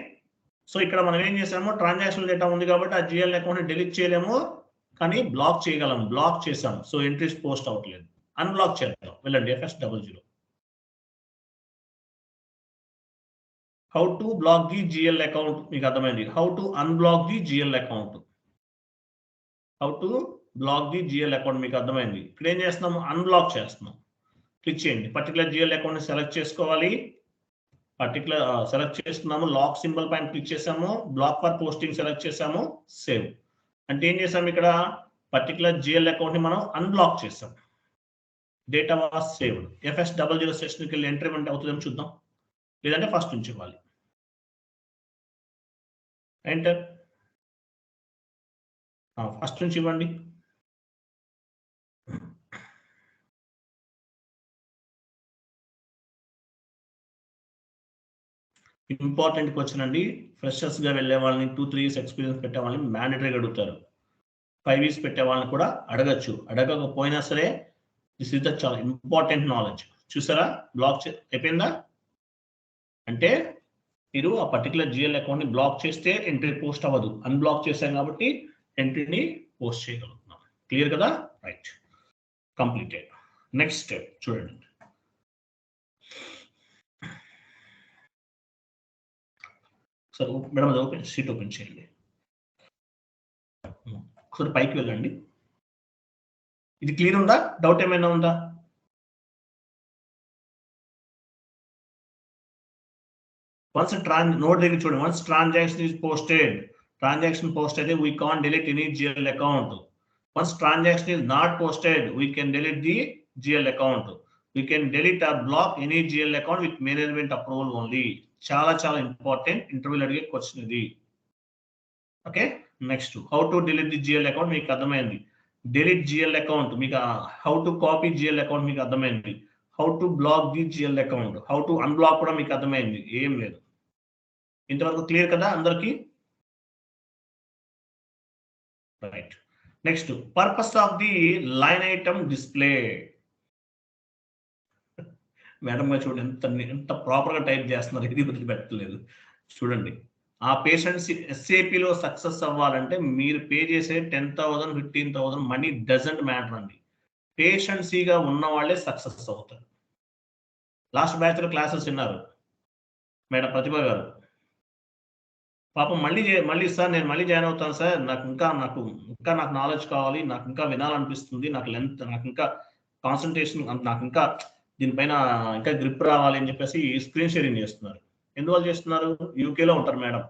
సో ఇక్కడ మనం ఏం చేసాము, ట్రాన్సాక్షన్ డేటా ఉంది కాబట్టి ఆ జిఎల్ అకౌంట్ ని డెలీట్ చేయలేము, కానీ బ్లాక్ చేయగలం. బ్లాక్ చేసాం, సో ఎంట్రీస్ పోస్ట్ అవ్వట్లేదు. అన్బ్లాక్ చేద్దాం, వెళ్ళండి FS00. How to block the GL account మీకు అర్థమైంది. How to unblock the GL account. How to block the GL account మీకు అర్థమైంది. ఇక్కడ ఏం చేస్తున్నాము, అన్బ్లాక్ చేస్తున్నాం. క్లిక్ చేయండి, పర్టికులర్ జిఎల్ అకౌంట్ ని సెలెక్ట్ చేసుకోవాలి. పర్టికులర్ సెలెక్ట్ చేస్తున్నాము, లాక్ సింబల్ పైన క్లిక్ చేసాము, బ్లాక్ ఫర్ పోస్టింగ్ సెలెక్ట్ చేసాము, సేవ్. అంటే ఏం చేసాము, ఇక్కడ పర్టికులర్ జిఎల్ అకౌంట్ ని మనం అన్బ్లాక్ చేసాం. Data was saved. FS00 సెషన్కి వెళ్ళి ఎంట్రీ అంటే అవుతుందేమో చూద్దాం, లేదంటే ఫస్ట్ నుంచి ఇవ్వాలి. ఎంటర్, ఫస్ట్ నుంచి ఇవ్వండి. ఇంపార్టెంట్ క్వశ్చన్ అండి. ఫ్రెషర్స్ గా వెళ్ళే వాళ్ళని, 2-3 years ఎక్స్పీరియన్స్ పెట్టే వాళ్ళని మ్యాండేటరీగా అడుగుతారు. 5 years పెట్టే వాళ్ళని కూడా అడగచ్చు. అడగకపోయినా సరే దిస్ ఇస్ ద చాలా ఇంపార్టెంట్ నాలెడ్జ్. చూసారా, బ్లాక్ అయిపోయిందా? అంటే మీరు ఆ పర్టికులర్ జిఎల్ అకౌంట్ ని బ్లాక్ చేస్తే ఎంట్రీ పోస్ట్ అవ్వదు. అన్బ్లాక్ చేశాం కాబట్టి ఎంట్రీని పోస్ట్ చేయగలుగుతున్నాం. క్లియర్ కదా? Right, completed. నెక్స్ట్ స్టెప్ చూడండి. సార్ మేడం అది ఓపెన్ షీట్ ఓపెన్ చేయండి. ఒకసారి పైకి వెళ్ళండి. ఇది క్లియర్ ఉందా? డౌట్ ఏమైనా ఉందా? వన్స్ నోట్ దగ్గర చూడండి. Once transaction is posted, transaction post అయితే we can't delete any GL account. Once transaction is not posted we can delete the GL account. We can delete or block any GL account with management approval only. చాలా చాలా ఇంపార్టెంట్, ఇంటర్వ్యూలో అడిగే క్వశ్చన్ ఇది. Okay, next how to delete the GL account మీకు అర్థమైంది. డిలీట్ జిఎల్ అకౌంట్ మీకు, how to copy GL account మీకు అర్థమైంది. How to block the GL account, how to unblock కూడా మీకు అర్థమైంది. ఏం లేదు, ఇంతవరకు క్లియర్ కదా అందరికి? Right, next purpose of the line item display. Madam గారు చూడండి ఎంత ప్రాపర్ గా టైప్ చేస్తున్నారు, ఇది వదిలిపెట్టలేదు. చూడండి, ఆ పేషెంట్స్ ఎస్ఏపిలో సక్సెస్ అవ్వాలంటే మీరు పే చేసే 10,000 15,000 మనీ డజంట్ మ్యాటర్ అండి. పేషెన్సీగా ఉన్న వాళ్ళే సక్సెస్ అవుతారు. లాస్ట్ బ్యాచ్ లో క్లాసెస్ విన్నారు మేడం ప్రతిభ గారు. పాపం మళ్ళీ సార్ నేను మళ్ళీ జాయిన్ అవుతాను సార్, నాకు ఇంకా నాలెడ్జ్ కావాలి, నాకు ఇంకా వినాలనిపిస్తుంది, నాకు ఇంకా కాన్సన్ట్రేషన్, నాకు ఇంకా దీనిపైన ఇంకా గ్రిప్ రావాలి అని చెప్పేసి స్క్రీన్ షేరింగ్ చేస్తున్నారు. ఎందువల్ల చేస్తున్నారు? యూకేలో ఉంటారు మేడం,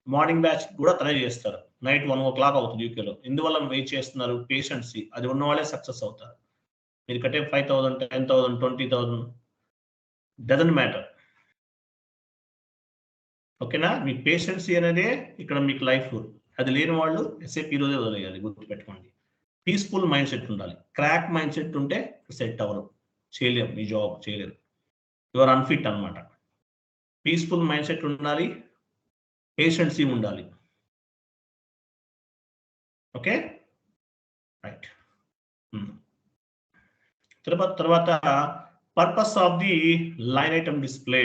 మార్నింగ్ బ్యాచ్ కూడా ట్రై చేస్తారు, నైట్ 1 o'clock అవుతుంది యూకేలో. ఎందువల్ల వెయిట్ చేస్తున్నారు? పేషెన్సీ. అది ఉన్న వాళ్ళే సక్సెస్ అవుతారు. మీరు కట్టే 5,000 10,000 20,000 డజంట్ మ్యాటర్. ఓకేనా? మీ పేషెన్సీ అనేదే ఇక్కడ మీకు లైఫ్. అది లేని వాళ్ళు ఎస్ఏపీ రోజే వదిలేయాలి, గుర్తుపెట్టుకోండి. పీస్ఫుల్ మైండ్ సెట్ ఉండాలి. క్రాక్ మైండ్ సెట్ ఉంటే సెట్ అవ్వరు, చేయలేరు, మీ జాబ్ చేయలేరు, యువర్ అన్ఫిట్ అనమాట. పీస్ఫుల్ మైండ్ సెట్ ఉండాలి, పేషెన్సీ ఉండాలి. Okay, right. తర్వాత purpose of the line item display.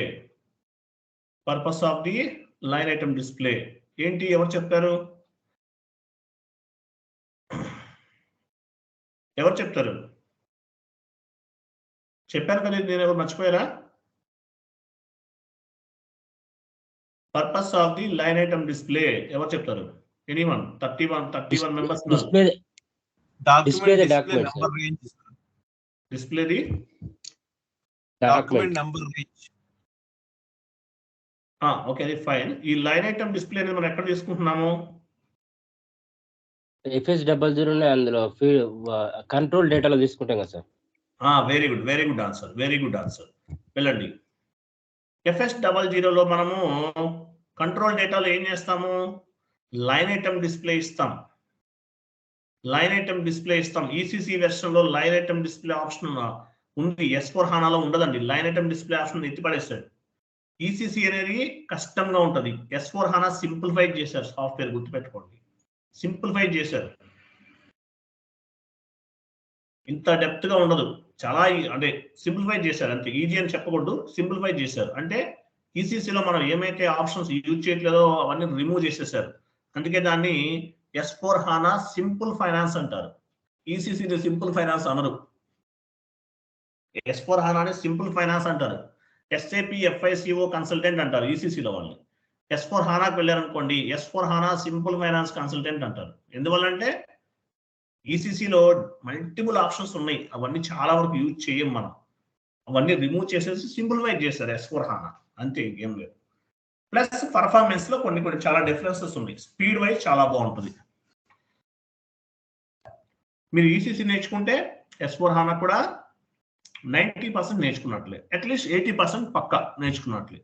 Purpose of the line item display ఏంటి? ఎవరు చెప్పారు? ఎవరు చెప్తారు? చెప్పాను కదా, నేను ఎవరు మర్చిపోయారా? Purpose of the line item display ఎవరు చెప్తారు? Anyone? 31 members. Display the document number range. Okay, అది ఫైన్. ఈ లైన్ ఐటమ్ డిస్ప్లే అనేది మనం ఎక్కడ తీసుకుంటున్నాము? FS00 అందులో కంట్రోల్ డేటాలో తీసుకుంటాం కదా సార్. Very good answer. వెళ్ళండి. FS00లో మనము కంట్రోల్ డేటాలో ఏం చేస్తాము? లైన్ ఐటమ్ డిస్ప్లే ఇస్తాం. ECC వెర్షన్ లో లైన్ ఐటమ్ డిస్ప్లే ఆప్షన్ ఉంది. S4 HANAలో ఉండదండి. లైన్ ఐటమ్ డిస్ప్లే ఆప్షన్ ఎత్తిపడేస్తాడు. ECC అనేది కష్టంగా ఉంటుంది. S4 HANA సింప్లిఫైడ్ చేశారు. సాఫ్ట్వేర్ గుర్తుపెట్టుకోండి, సింప్లిఫైడ్ చేశారు. ఇంత డెప్త్ గా ఉండదు. చాలా అంటే సింప్లిఫై చేశారు అంతే. ఈజీ అని చెప్పకూడదు, సింప్లిఫై చేశారు. అంటే ఈసీసీలో మనం ఏమైతే ఆప్షన్స్ యూజ్ చేయట్లేదో అవన్నీ రిమూవ్ చేసేసారు. అందుకే దాన్ని S4 HANA సింపుల్ ఫైనాన్స్ అంటారు. ఈసీసీని సింపుల్ ఫైనాన్స్ అనరు. S4 HANA ని సింపుల్ ఫైనాన్స్ అంటారు. SAP FICO కన్సల్టెంట్ అంటారు ఈసీసీలో వాళ్ళని. S4 HANAకి వెళ్ళారనుకోండి, S4 HANA simple finance consultant అంటారు. ఎందువల్లంటే ఈసీసీలో మల్టిపుల్ ఆప్షన్స్ ఉన్నాయి. అవన్నీ చాలా వరకు యూజ్ చేయం మనం. అవన్నీ రిమూవ్ చేసేసి సింప్లిఫై చేశారు S4 HANA, అంతే, ఏం లేదు. ప్లస్ పర్ఫార్మెన్స్ లో కొన్ని చాలా డిఫరెన్సెస్ ఉన్నాయి. స్పీడ్ వైజ్ చాలా బాగుంటుంది. మీరు ఈసీసీ నేర్చుకుంటే S4 HANA కూడా 90% నేర్చుకున్నట్లే, అట్లీస్ట్ 80% పక్కా నేర్చుకున్నట్లే.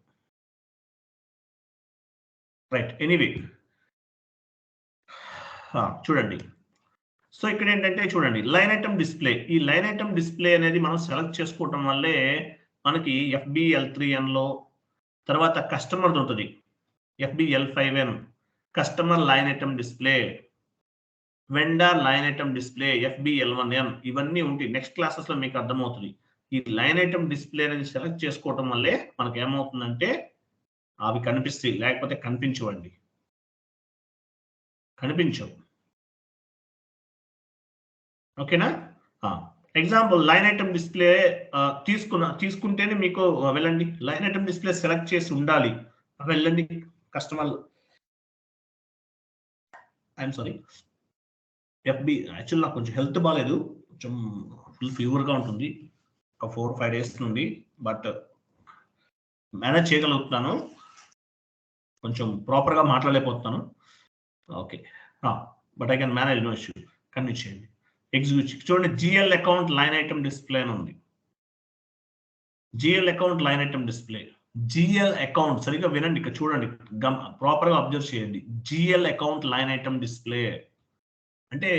రైట్, ఎనీవే చూడండి. సో ఇక్కడ ఏంటంటే చూడండి, లైన్ ఐటమ్ డిస్ప్లే. ఈ లైన్ ఐటమ్ డిస్ప్లే అనేది మనం సెలెక్ట్ చేసుకోవటం వల్లే మనకి FBL3N లో, తర్వాత కస్టమర్ ఉంటుంది FBL5N, customer line item display, vendor line item display FBL1N, ఇవన్నీ ఉంటాయి. నెక్స్ట్ క్లాసెస్ లో మీకు అర్థమవుతుంది. ఈ లైన్ ఐటమ్ డిస్ప్లే అనేది సెలెక్ట్ చేసుకోవటం వల్లే మనకి ఏమవుతుందంటే అవి కనిపిస్తాయి, లేకపోతే కనిపించవండి, కనిపించవు. ఓకేనా? ఎగ్జాంపుల్ లైన్ ఐటమ్ డిస్ప్లే తీసుకుంటేనే మీకు వెళ్ళండి. లైన్ ఐటమ్ డిస్ప్లే సెలెక్ట్ చేసి ఉండాలి. వెళ్ళండి కస్టమర్, ఐఎమ్ సారీ, యాక్చువల్ నాకు కొంచెం హెల్త్ బాగాలేదు, కొంచెం ఫుల్ ఫీవర్గా ఉంటుంది ఒక 4-5 days నుండి. బట్ మేనేజ్ చేయగలుగుతున్నాను, కొంచెం ప్రాపర్గా మాట్లాడలేకపోతున్నాను. Okay, but I can manage, no issue. Convince చేయండి. ఎగ్జిక్యూట్ చూడండి, GL account line item display అని ఉంది. GL account line item display, GL account, సరిగ్గా వినండి, ఇక్కడ చూడండి, ప్రాపర్ గా అబ్జర్వ్ చేయండి. GL account line item display అంటే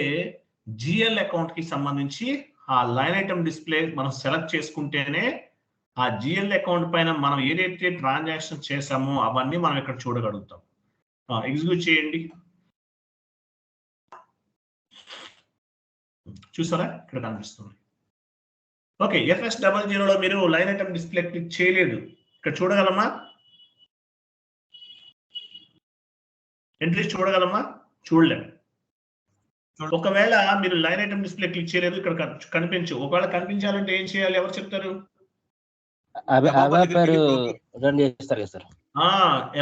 GL అకౌంట్ కి సంబంధించి ఆ లైన్ ఐటమ్ డిస్ప్లే మనం సెలెక్ట్ చేసుకుంటేనే ఆ GL అకౌంట్ పైన మనం ఏదైతే ట్రాన్సాక్షన్ చేసామో అవన్నీ మనం ఇక్కడ చూడగలుగుతాం. ఎగ్జిక్యూట్ చేయండి. చూసారా, ఇక్కడ కనిపిస్తుంది. ఓకే, FS00లో మీరు లైన్ ఐటమ్ డిస్ప్లే క్లిక్ చేయలేదు, ఇక్కడ చూడగలమా? ఎంట్రీస్ చూడగలమా? చూడలేము. ఒకవేళ మీరు లైన్ ఐటమ్ డిస్ప్లే క్లిక్ చేయలేదు, ఇక్కడ కనిపించు. ఒకవేళ కనిపించాలంటే ఏం చేయాలి, ఎవరు చెప్తారు? రన్ చేస్తారు కదా సార్.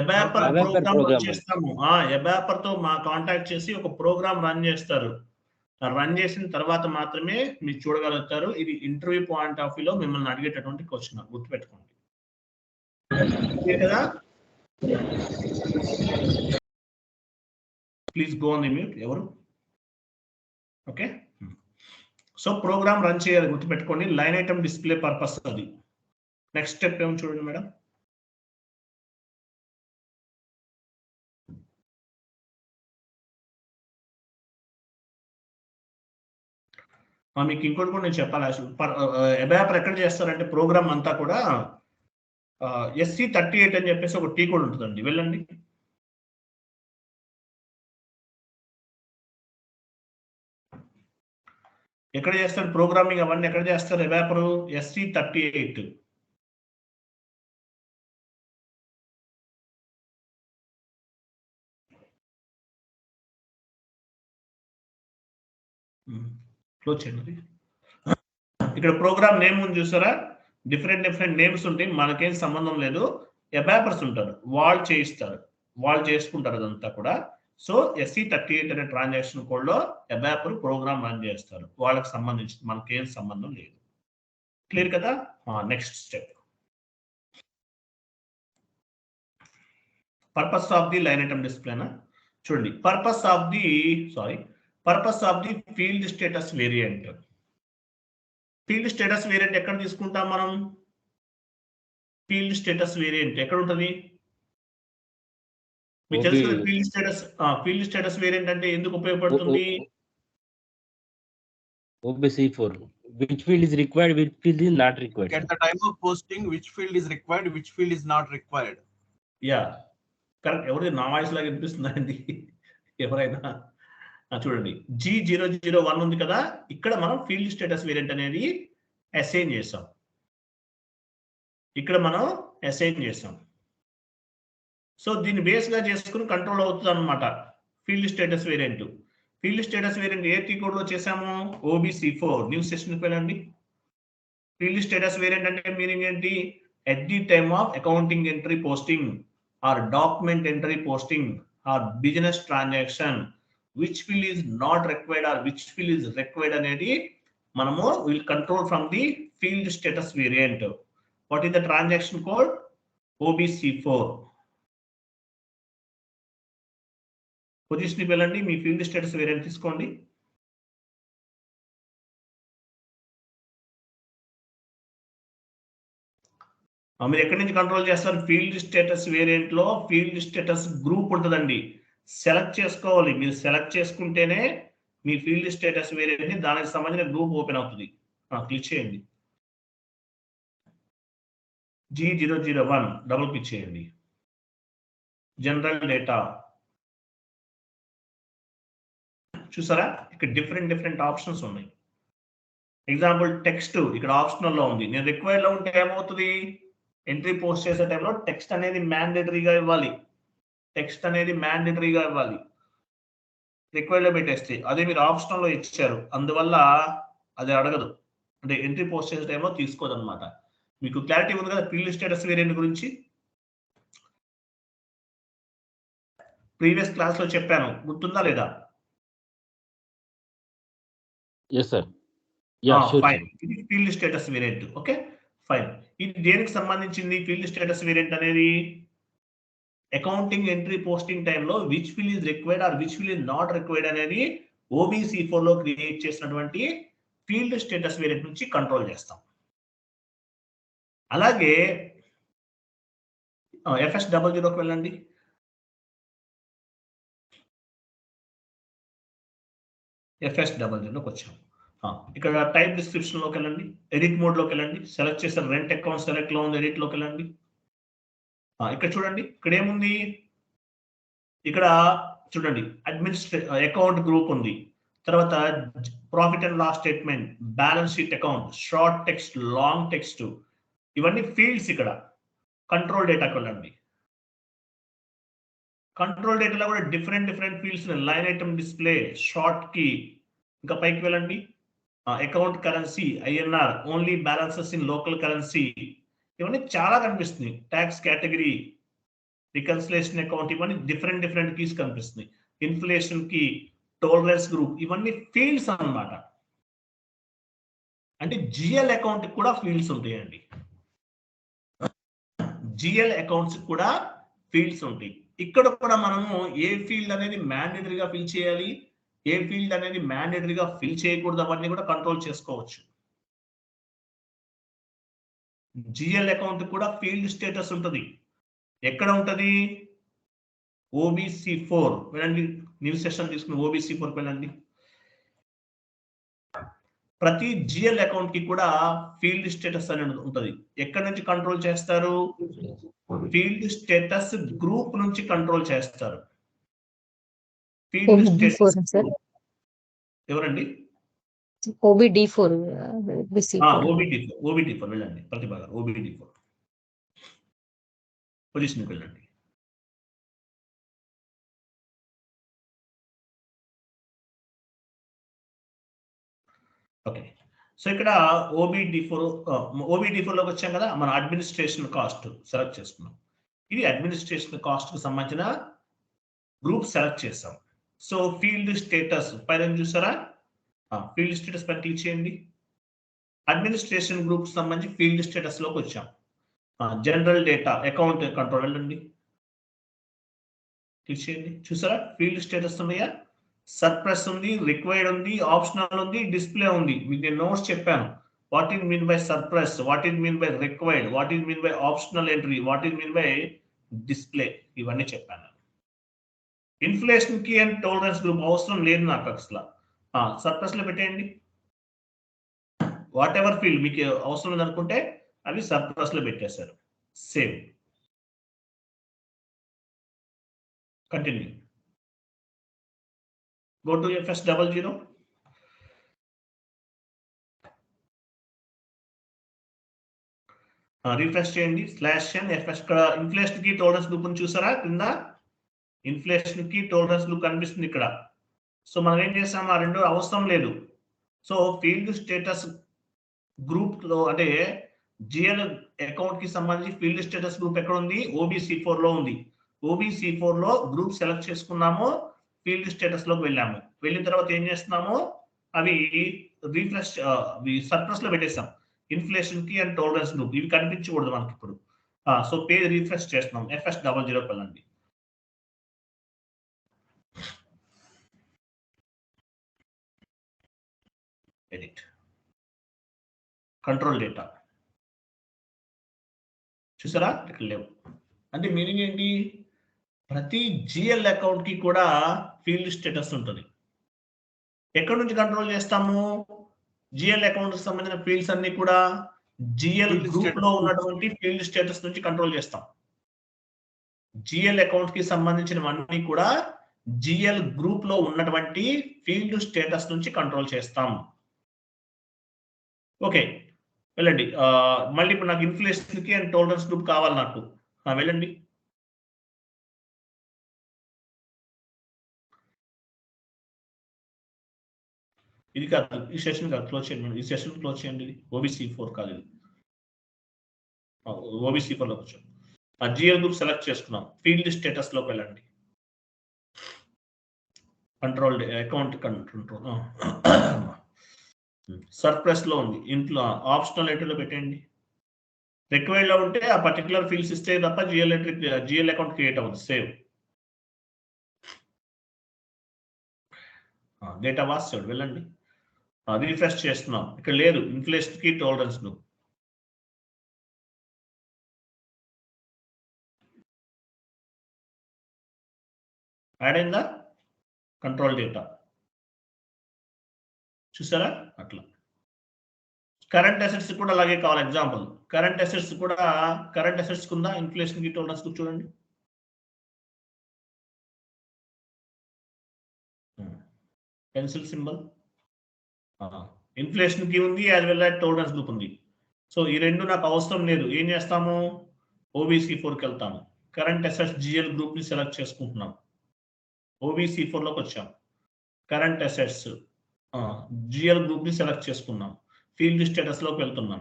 అబాపర్ ప్రోగ్రామ్ రన్ చేస్తాము. అబాపర్ తో మా కాంటాక్ట్ చేసి ఒక ప్రోగ్రామ్ రన్ చేస్తారు. రన్ చేసిన తర్వాత మాత్రమే మీరు చూడగలుగుతారు. ఇది ఇంటర్వ్యూ పాయింట్ ఆఫ్ వ్యూలో మిమ్మల్ని అడిగేటటువంటి క్వశ్చన్, గుర్తుపెట్టుకోండి కదా. Please go on the mute. ఎవరు? ఓకే, సో ప్రోగ్రామ్ రన్ చేయాలి, గుర్తుపెట్టుకోండి. లైన్ ఐటమ్ డిస్ప్లే పర్పస్ అది. నెక్స్ట్ స్టెప్ ఏమో చూడండి మేడం. మీకు ఇంకోటి కూడా నేను చెప్పాలి. అబాపర్ ఎక్కడ చేస్తారంటే ప్రోగ్రామ్ అంతా కూడా SC38 అని చెప్పేసి ఒక టీ కోడ్ ఉంటుందండి. వెళ్ళండి. ఎక్కడ చేస్తారు ప్రోగ్రామింగ్, అవన్నీ ఎక్కడ చేస్తారు? ABAPer SC38. క్లోజ్ చేయండి. ఇక్కడ ప్రోగ్రామ్ నేమ్ ఉంది చూసారా, డిఫరెంట్ నేమ్స్ ఉంటాయి, మనకేం సంబంధం లేదు. అబాపర్స్ ఉంటారు, వాళ్ళు చేయిస్తారు, వాళ్ళు చేసుకుంటారు అదంతా కూడా. సో SC38 అనే ట్రాన్సాక్షన్ కోడ్ లో అబాపర్ ప్రోగ్రామ్ రన్ చేస్తారు, వాళ్ళకి సంబంధించి మనకేం సంబంధం లేదు. క్లియర్ కదా? Next step, purpose of the line item డిస్ప్లేనా చూడండి. Purpose of the field status variant. Field status variant ఎక్కడ తీసుకుంటాం మనం? ఫీల్డ్ స్టేటస్ వేరియంట్ ఎక్కడ ఉంటుంది? మీకు తెలుసు కదా ఫీల్డ్ స్టేటస్ వేరియంట్ అంటే ఎందుకు ఉపయోగపడుతుంది? OBC4. Which field is required, which field is not required? At the time of posting, which field is required, which field is not required. Yeah correct. ఎవరి నా వాయిస్ లాగా వినిపిస్తుందండి ఎవరైనా? చూడండి G001 ఉంది కదా, ఇక్కడ మనం ఫీల్డ్ స్టేటస్ వేరియంట్ అనేది అసైన్ చేసాం. సో దీన్ని బేస్ గా చేసుకుని కంట్రోల్ అవుతుంది అనమాట field status variant. Field status variant ఏ టీ కోడ్ లో చేసాము? OBC4. న్యూ సెషన్ వెళ్ళండి. ఫీల్డ్ స్టేటస్ వేరియంట్ అంటే మీనింగ్ ఏంటి? At the time of accounting entry posting or document entry posting or business transaction which field is not required or which field is required అనేది మనము will control from the field status variant. What is the transaction code? OBC4. Position వెళ్ళండి, మీ ఫీల్డ్ స్టేటస్ వేరియంట్ తీసుకోండి. మీరు ఎక్కడి నుంచి కంట్రోల్ చేస్తారు? ఫీల్డ్ స్టేటస్ వేరియంట్ లో ఫీల్డ్ స్టేటస్ గ్రూప్ ఉంటుందండి. సెలెక్ట్ చేసుకోవాలి. మీరు సెలెక్ట్ చేసుకుంటేనే మీ ఫీల్డ్ స్టేటస్ వేరియంట్ ని దానికి సంబంధించిన గ్రూప్ ఓపెన్ అవుతుంది. క్లిక్ చేయండి. G001 డబుల్ క్లిక్ చేయండి. జనరల్ డేటా చూసారా? ఇక్కడ డిఫరెంట్ ఆప్షన్స్ ఉన్నాయి. ఎగ్జాంపుల్ టెక్స్ట్ ఇక్కడ ఆప్షనల్ లో ఉంది. నేను రిక్వైర్డ్ లో ఉంటే ఏమవుతుంది? ఎంట్రీ పోస్ట్ చేసే టైంలో టెక్స్ట్ అనేది మ్యాండేటరీగా ఇవ్వాలి. రిక్వైర్డ్ లో పెట్టేస్తే అదే మీరు ఆప్షనల్ లో ఇచ్చారు, అందువల్ల అది అడగదు. అంటే ఎంట్రీ పోస్ట్ చేసే టైంలో తీసుకోదు అనమాట. మీకు క్లారిటీ ఉంది కదా ఫీల్డ్ స్టేటస్ వేరియంట్ గురించి? ప్రీవియస్ క్లాస్ లో చెప్పాను, గుర్తుందా లేదా? Yes, sir. Yeah, sure. Fine. ఇది field status variant. Okay fine. ఇది దేనికి సంబంధించింది? ఫీల్డ్ స్టేటస్ వేరియంట్ అనేది అకౌంటింగ్ ఎంట్రీ పోస్టింగ్ టైంలో which field is required or which field is not required అనేది OBC4 లో క్రియేట్ చేసినటువంటి ఫీల్డ్ స్టేటస్ వేరియంట్ నుంచి కంట్రోల్ చేస్తాం. అలాగే FS00కి వెళ్ళండి. FS00లోకి వచ్చాం. ఇక్కడ టైప్ డిస్క్రిప్షన్ లోకి వెళ్ళండి. ఎడిట్ మోడ్ లోకి వెళ్ళండి. సెలెక్ట్ చేసిన రెంట్ అకౌంట్ సెలెక్ట్ లో ఉంది, ఎడిట్ లోకి వెళ్ళండి. ఇక్కడ చూడండి, ఇక్కడ ఏముంది? ఇక్కడ చూడండి అకౌంట్ గ్రూప్ ఉంది. తర్వాత profit and loss statement, balance sheet account, short text, long text, ఇవన్నీ ఫీల్డ్స్. ఇక్కడ కంట్రోల్ డేటాకి వెళ్ళండి. కంట్రోల్ డేటాలో కూడా డిఫరెంట్ ఫీల్డ్స్ ఉన్నాయి. Line item display, short key, ఇంకా పైకి వెళ్ళండి. Account currency, INR, only balances in local currency, ఇవన్నీ చాలా కనిపిస్తుంది. ట్యాక్స్ కేటగిరీ, రికన్సిలేషన్ అకౌంట్, ఇవన్నీ డిఫరెంట్ కీస్ కనిపిస్తున్నాయి. ఇన్ఫ్లేషన్ కి, టోలరెన్స్ గ్రూప్, ఇవన్నీ ఫీల్డ్స్ అన్నమాట. అంటే GL అకౌంట్ కూడా ఫీల్డ్స్ ఉంటాయండి. GL అకౌంట్స్ కూడా ఫీల్డ్స్ ఉంటాయి. ఇక్కడ కూడా మనము ఏ ఫీల్డ్ అనేది మ్యాండేటరీగా ఫిల్ చేయాలి, ఏ ఫీల్డ్ అనేది మ్యాండేటరీగా ఫిల్ చేయకూడదు, అవన్నీ కూడా కంట్రోల్ చేసుకోవచ్చు. GL అకౌంట్ కూడా ఫీల్డ్ స్టేటస్ ఉంటుంది. ఎక్కడ ఉంటుంది? OBC4 వెళ్ళండి. న్యూ సెషన్ తీసుకుని OBC4 వెళ్ళండి. ప్రతి GL అకౌంట్ కి కూడా ఫీల్డ్ స్టేటస్ అనేది ఉంటుంది. ఎక్కడి నుంచి కంట్రోల్ చేస్తారు? ఫీల్డ్ స్టేటస్ గ్రూప్ నుంచి కంట్రోల్ చేస్తారు. ఫీల్డ్ స్టేటస్ ఎవరండి? OBD4 OBD4 వెళ్ళండి. ప్రతిభ గారు OBD4 పొజిషన్కి వెళ్ళండి. ఓకే, సో ఇక్కడ OBD4 లోకి వచ్చాం కదా. మన అడ్మినిస్ట్రేషన్ కాస్ట్ సెలెక్ట్ చేసుకున్నాం. ఇది అడ్మినిస్ట్రేషన్ కాస్ట్ కు సంబంధించిన గ్రూప్ సెలెక్ట్ చేస్తాం. సో ఫీల్డ్ స్టేటస్ పైన చూసారా? ఫీల్డ్ స్టేటస్ పైన క్లిక్ చేయండి. అడ్మినిస్ట్రేషన్ గ్రూప్ సంబంధించి ఫీల్డ్ స్టేటస్ లోకి వచ్చాం. జనరల్ డేటా, అకౌంట్ కంట్రోల్ వెళ్ళండి. క్లిక్ చేయండి. చూసారా ఫీల్డ్ స్టేటస్ ఉన్నాయా? సర్ప్లస్ ఉంది, రిక్వైర్డ్ ఉంది, ఆప్షనల్ ఉంది, డిస్ప్లే ఉంది. మీకు నేను నోట్స్ చెప్పాను. what is mean by suppress, what is mean by required, what is mean by optional entry, what is mean by display, ఇవన్నీ చెప్పాను. Inflation key and tolerance group అవసరం లేదు నాకు అసలు. సర్ప్లస్ లో పెట్టేయండి. వాట్ ఎవర్ ఫీల్డ్ మీకు అవసరం లేదనుకుంటే అవి సర్ప్లస్ లో పెట్టేశారు. Save. Continue. Go to FS00. Refresh చేయండి. /n FS ఇక్కడ ఇన్ఫ్లేషన్ కి టాలరెన్స్ గ్రూప్ చూసారా కింద? ఇన్ఫ్లేషన్ కి టాలరెన్స్ గ్రూప్ కనిపిస్తుంది ఇక్కడ. సో మనం ఏం చేసాం, ఆ రెండు అవసరం లేదు. సో ఫీల్డ్ స్టేటస్ గ్రూప్ లో అంటే జిఎల్ అకౌంట్ కి సంబంధించి ఫీల్డ్ స్టేటస్ గ్రూప్ ఎక్కడ ఉంది? OBC4 లో ఉంది. OBC4 లో గ్రూప్ సెలెక్ట్ చేసుకున్నాము, ఫీల్డ్ స్టేటస్ లోకి వెళ్ళాము. వెళ్ళిన తర్వాత ఏం చేస్తున్నాము, అవి రిఫ్రెష్ సర్ప్లస్ లో పెట్టేసాం. Inflation key and tolerance group ఇవి కనిపించకూడదు మనకి ఇప్పుడు. సో పేజ్ రిఫ్రెష్ చేస్తున్నాం. FS00 వెళ్ళండి. ఎడిట్ కంట్రోల్ డేటా చూసారా ఇక్కడ లేవు. అంటే మీనింగ్ ఏంటి, ప్రతి జిఎల్ అకౌంట్ కి కూడా ఫీల్డ్ స్టేటస్ ఉంటుంది. ఎక్కడి నుంచి కంట్రోల్ చేస్తాము? జిఎల్ అకౌంట్ కి సంబంధించిన ఫీల్డ్స్ అన్ని కూడా జిఎల్ గ్రూప్ లో ఉన్నటువంటి ఫీల్డ్ స్టేటస్ నుంచి కంట్రోల్ చేస్తాం. జిఎల్ అకౌంట్ కి సంబంధించినవన్నీ కూడా జిఎల్ గ్రూప్ లో ఉన్నటువంటి ఫీల్డ్ స్టేటస్ నుంచి కంట్రోల్ చేస్తాం. ఓకే వెళ్ళండి. మళ్ళీ ఇప్పుడు నాకు inflation key and tolerance group కావాలి నాకు. వెళ్ళండి. ఇది కాదు, ఈ సెషన్ కాదు, క్లోజ్ చేయండి. ఈ సెషన్ క్లోజ్ చేయండి. ఇది OBC4 కాదు, ఇది OBC4 లోకి వచ్చాం. జిఎల్ గ్రూప్ సెలెక్ట్ చేసుకున్నాం. ఫీల్డ్ స్టేటస్ లోకి వెళ్ళండి. కంట్రోల్ అకౌంట్ కంట్రోల్ సర్ప్లస్ లో ఉంది. ఇంట్లో ఆప్షనల్ ఎంట్రీలో పెట్టండి. రిక్వైర్డ్ లో ఉంటే ఆ పర్టికులర్ ఫీల్డ్స్ ఇస్తే తప్ప జిఎల్ అకౌంట్ క్రియేట్ అవుతుంది. సేవ్. Data was save. వెళ్ళండి. రిఫ్రెష్ చేస్తున్నాం. ఇక్కడ లేదు ఇన్ఫ్లేషన్ కి టాలరెన్స్ గ్రూప్. యాడ్ అయిందా? కంట్రోల్ డేటా చూసారా అట్లా. కరెంట్ అసెట్స్ కూడా అలాగే కావాలి. ఎగ్జాంపుల్ కరెంట్ అసెట్స్ కూడా, కరెంట్ అసెట్స్ కుందా ఇన్ఫ్లేషన్ కి టాలరెన్స్ గ్రూప్ చూడండి. పెన్సిల్ సింబల్ ఇన్ఫ్లేషన్ కి ఉంది, as well as tolerance group ఉంది. సో ఈ రెండు నాకు అవసరం లేదు. ఏం చేస్తాము, OBC4కి వెళ్తాము. కరెంట్ అసెట్స్ జిఎల్ గ్రూప్ ని సెలెక్ట్ చేసుకుంటున్నాం. OBC4 లోకి వచ్చాం. కరెంట్ అసెట్స్ జిఎల్ గ్రూప్ ని సెలెక్ట్ చేసుకున్నాం. ఫీల్డ్ స్టేటస్ లోకి వెళ్తున్నాం.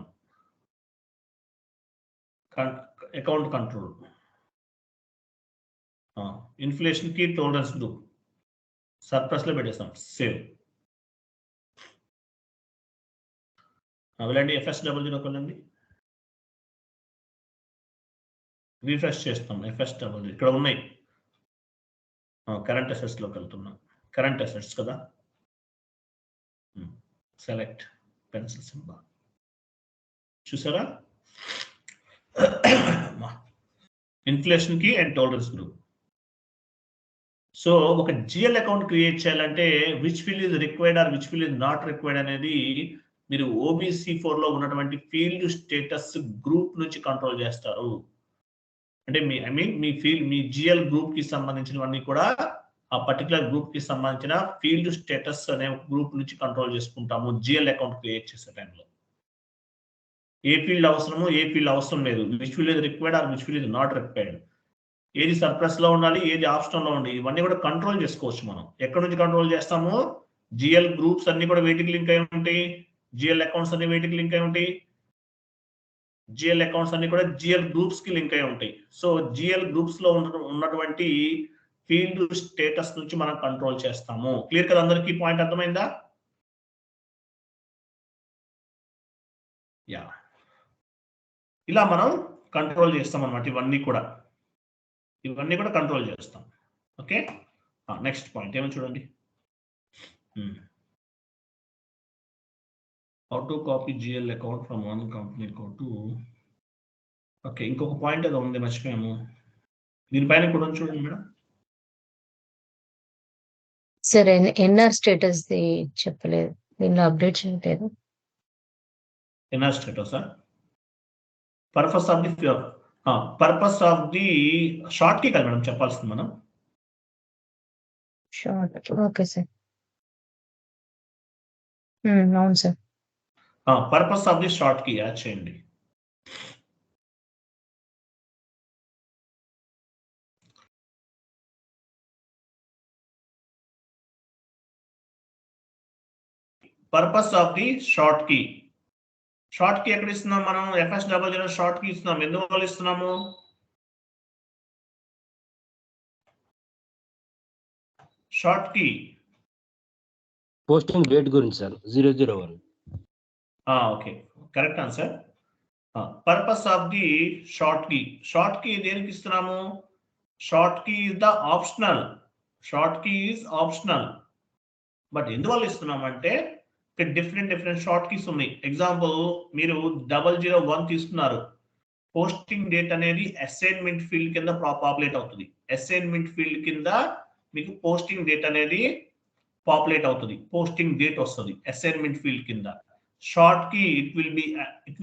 అకౌంట్ కంట్రోల్ ఇన్ఫ్లేషన్ కి టాలరెన్స్ గ్రూప్ సర్ప్లస్ లో పెట్టేస్తాం. సేవ్. వెళ్ళండి. FS00 వెళ్ళండి. రిఫ్రెష్ చేస్తాం. FS00 ఇక్కడ ఉన్నాయి. కరెంట్ అసెట్స్ లోకి వెళ్తున్నాం. కరెంట్ అసెట్స్ కదా. సెలెక్ట్ పెన్సిల్ సింబల్ చూసారా? Inflation key and tolerance group. So ఒక జిఎల్ అకౌంట్ క్రియేట్ చేయాలంటే which field is required or which field is not required అనేది మీరు OBC4 లో ఉన్నటువంటి ఫీల్డ్ స్టేటస్ గ్రూప్ నుంచి కంట్రోల్ చేస్తారు. అంటే మీ జిఎల్ గ్రూప్ కి సంబంధించినవన్నీ కూడా ఆ పర్టికులర్ గ్రూప్ కి సంబంధించిన ఫీల్డ్ స్టేటస్ అనే గ్రూప్ నుంచి కంట్రోల్ చేసుకుంటాము జిఎల్ అకౌంట్ క్రియేట్ చేసే టైంలో. ఏ ఫీల్డ్ అవసరమో ఏ ఫీల్డ్ అవసరం లేదు, which field is required or which field is not required, ఏది సర్ప్లస్ లో ఉండాలి ఏది ఆప్షనల్ లో ఉండాలి, ఇవన్నీ కూడా కంట్రోల్ చేసుకోవచ్చు. మనం ఎక్కడి నుంచి కంట్రోల్ చేస్తాము, జిఎల్ గ్రూప్స్ అన్ని కూడా వేటికి లింక్ అయి ఉంటాయి, జిఎల్ అకౌంట్స్ అన్ని వేటికి లింక్ అయి ఉంటాయి, జిఎల్ అకౌంట్స్ అన్ని కూడా జిఎల్ గ్రూప్స్ కి లింక్ అయి ఉంటాయి. సో జిఎల్ గ్రూప్స్ లో ఉన్నటువంటి ఫీల్డ్ స్టేటస్ నుంచి మనం కంట్రోల్ చేస్తాము. క్లియర్ కదా అందరికీ? పాయింట్ అర్థమైందా? యా, ఇలా మనం కంట్రోల్ చేస్తాం అన్నమాట. ఇవన్నీ కూడా కంట్రోల్ చేస్తాం. ఓకే, నెక్స్ట్ పాయింట్ ఏమో చూడండి. How to copy GL account from one company account to. Okay, ఇంకొక పాయింట్ ఏదో ఉంది మర్చిపోయాము. దీనిపైన కూడా చూడండి మేడం. సార్ ఎన్ఆర్ స్టేటస్ ది చెప్పలేదు, దీనిలో అప్డేట్ చేయలేదు. NR status purpose of the short key కదా మేడం చెప్పాల్సింది మనం. Short, okay sir. అవును sir. Purpose of the short key add చేయండి. Purpose of the short key. Short key ఎక్కడ ఇస్తున్నాం మనం? FS00 షార్ట్ కీ ఇస్తున్నాం. ఎందువల్ల ఇస్తున్నాము? షార్ట్ కీ పోస్టింగ్ డేట్ గురించి sir 001. Okay, correct answer. Purpose of the short key. Short key దేనికి ఇస్తున్నాము? Short key is the optional. Short key is optional. But ఎందువల్ల ఇస్తున్నామంటే ఇక్కడ డిఫరెంట్ షార్ట్ కీస్ ఉన్నాయి. ఎగ్జాంపుల్ మీరు 001 తీసుకున్నారు. పోస్టింగ్ డేట్ అనేది అసైన్మెంట్ ఫీల్డ్ కింద పాపులేట్ అవుతుంది. అసైన్మెంట్ ఫీల్డ్ కింద మీకు పోస్టింగ్ డేట్ అనేది పాపులేట్ అవుతుంది. పోస్టింగ్ డేట్ వస్తుంది అసైన్మెంట్ ఫీల్డ్ కింద. Short key it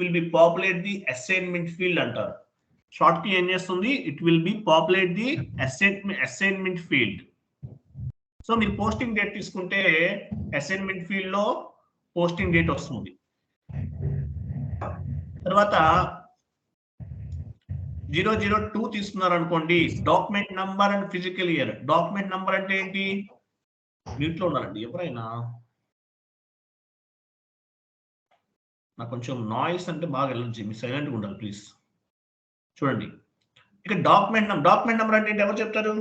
will be populate the assignment field అంటారు. షార్ట్ కీ ఏం చేస్తుంది? It will be populate the assignment field. So మీరు పోస్టింగ్ డేట్ తీసుకుంటే అసైన్మెంట్ ఫీల్డ్ లో పోస్టింగ్ డేట్ వస్తుంది. తర్వాత 002 తీసుకున్నారు అనుకోండి, document number and physical year. Document number అంటే ఏంటి? మ్యూట్ లో ఉన్నారండి ఎవరైనా? నాకు కొంచెం నాయిస్ అంటే బాగా ఎలర్జీ, మీరు సైలెంట్గా ఉండాలి ప్లీజ్. చూడండి ఇక డాక్యుమెంట్ నంబర్ అంటే ఏంటి? ఎవరు చెప్తారు?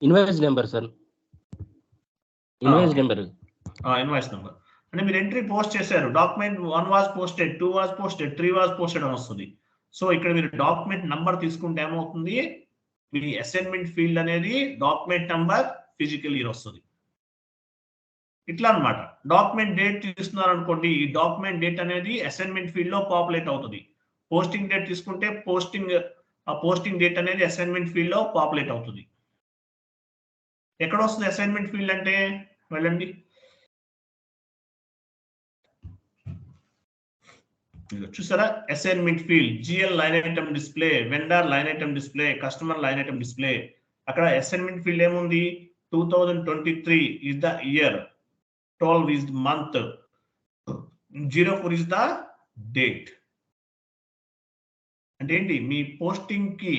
Invoice number sir. Invoice number. Invoice number అంటే మీరు ఎంట్రీ పోస్ట్ చేశారు. Document 1 was posted, 2 was posted, 3 was posted అని వస్తుంది. సో ఇక్కడ మీరు డాక్యుమెంట్ నంబర్ తీసుకుంటే ఏమవుతుంది? మీ అసైన్మెంట్ ఫీల్డ్ అనేది డాక్యుమెంట్ నంబర్, ఫిజికల్ ఇయర్ వస్తుంది. ఇట్లా అన్నమాట. డాక్యుమెంట్ డేట్ తీసుకున్నారు అనుకోండి, ఈ డాక్యుమెంట్ డేట్ అనేది అసైన్మెంట్ ఫీల్డ్ లో పాపులేట్ అవుతుంది. పోస్టింగ్ డేట్ తీసుకుంటే పోస్టింగ్ డేట్ అనేది అసైన్మెంట్ ఫీల్డ్ లో పాపులేట్ అవుతుంది. ఎక్కడ వస్తుంది అసైన్మెంట్ ఫీల్డ్ అంటే? వెళ్ళండి, చూసారా? Assignment field GL line item display, vendor line item display, customer line item display. అక్కడ అసైన్మెంట్ ఫీల్డ్ ఏముంది? 2023 is the year, 12 is the month, 04 is the date. అంటే ఏంటి? మీ పోస్టింగ్ కి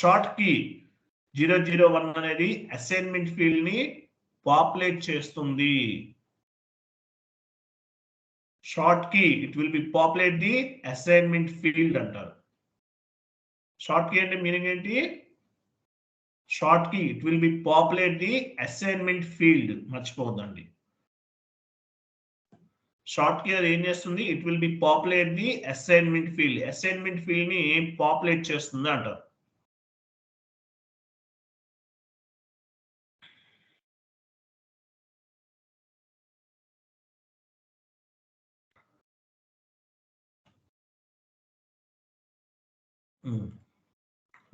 షార్ట్ కి 001 అనేది అసైన్మెంట్ ఫీల్డ్ ని పాపులేట్ చేస్తుంది. Short key it will be populate the assignment field అంటారు. షార్ట్ కి అంటే మీనింగ్ ఏంటి? Short key it will be populate the assignment field. మర్చిపోవద్దండి. షార్ట్ కీ ఏం చేస్తుంది? It will be populate the assignment field. Assignment field ని పాపులేట్ చేస్తుంది అంటారు.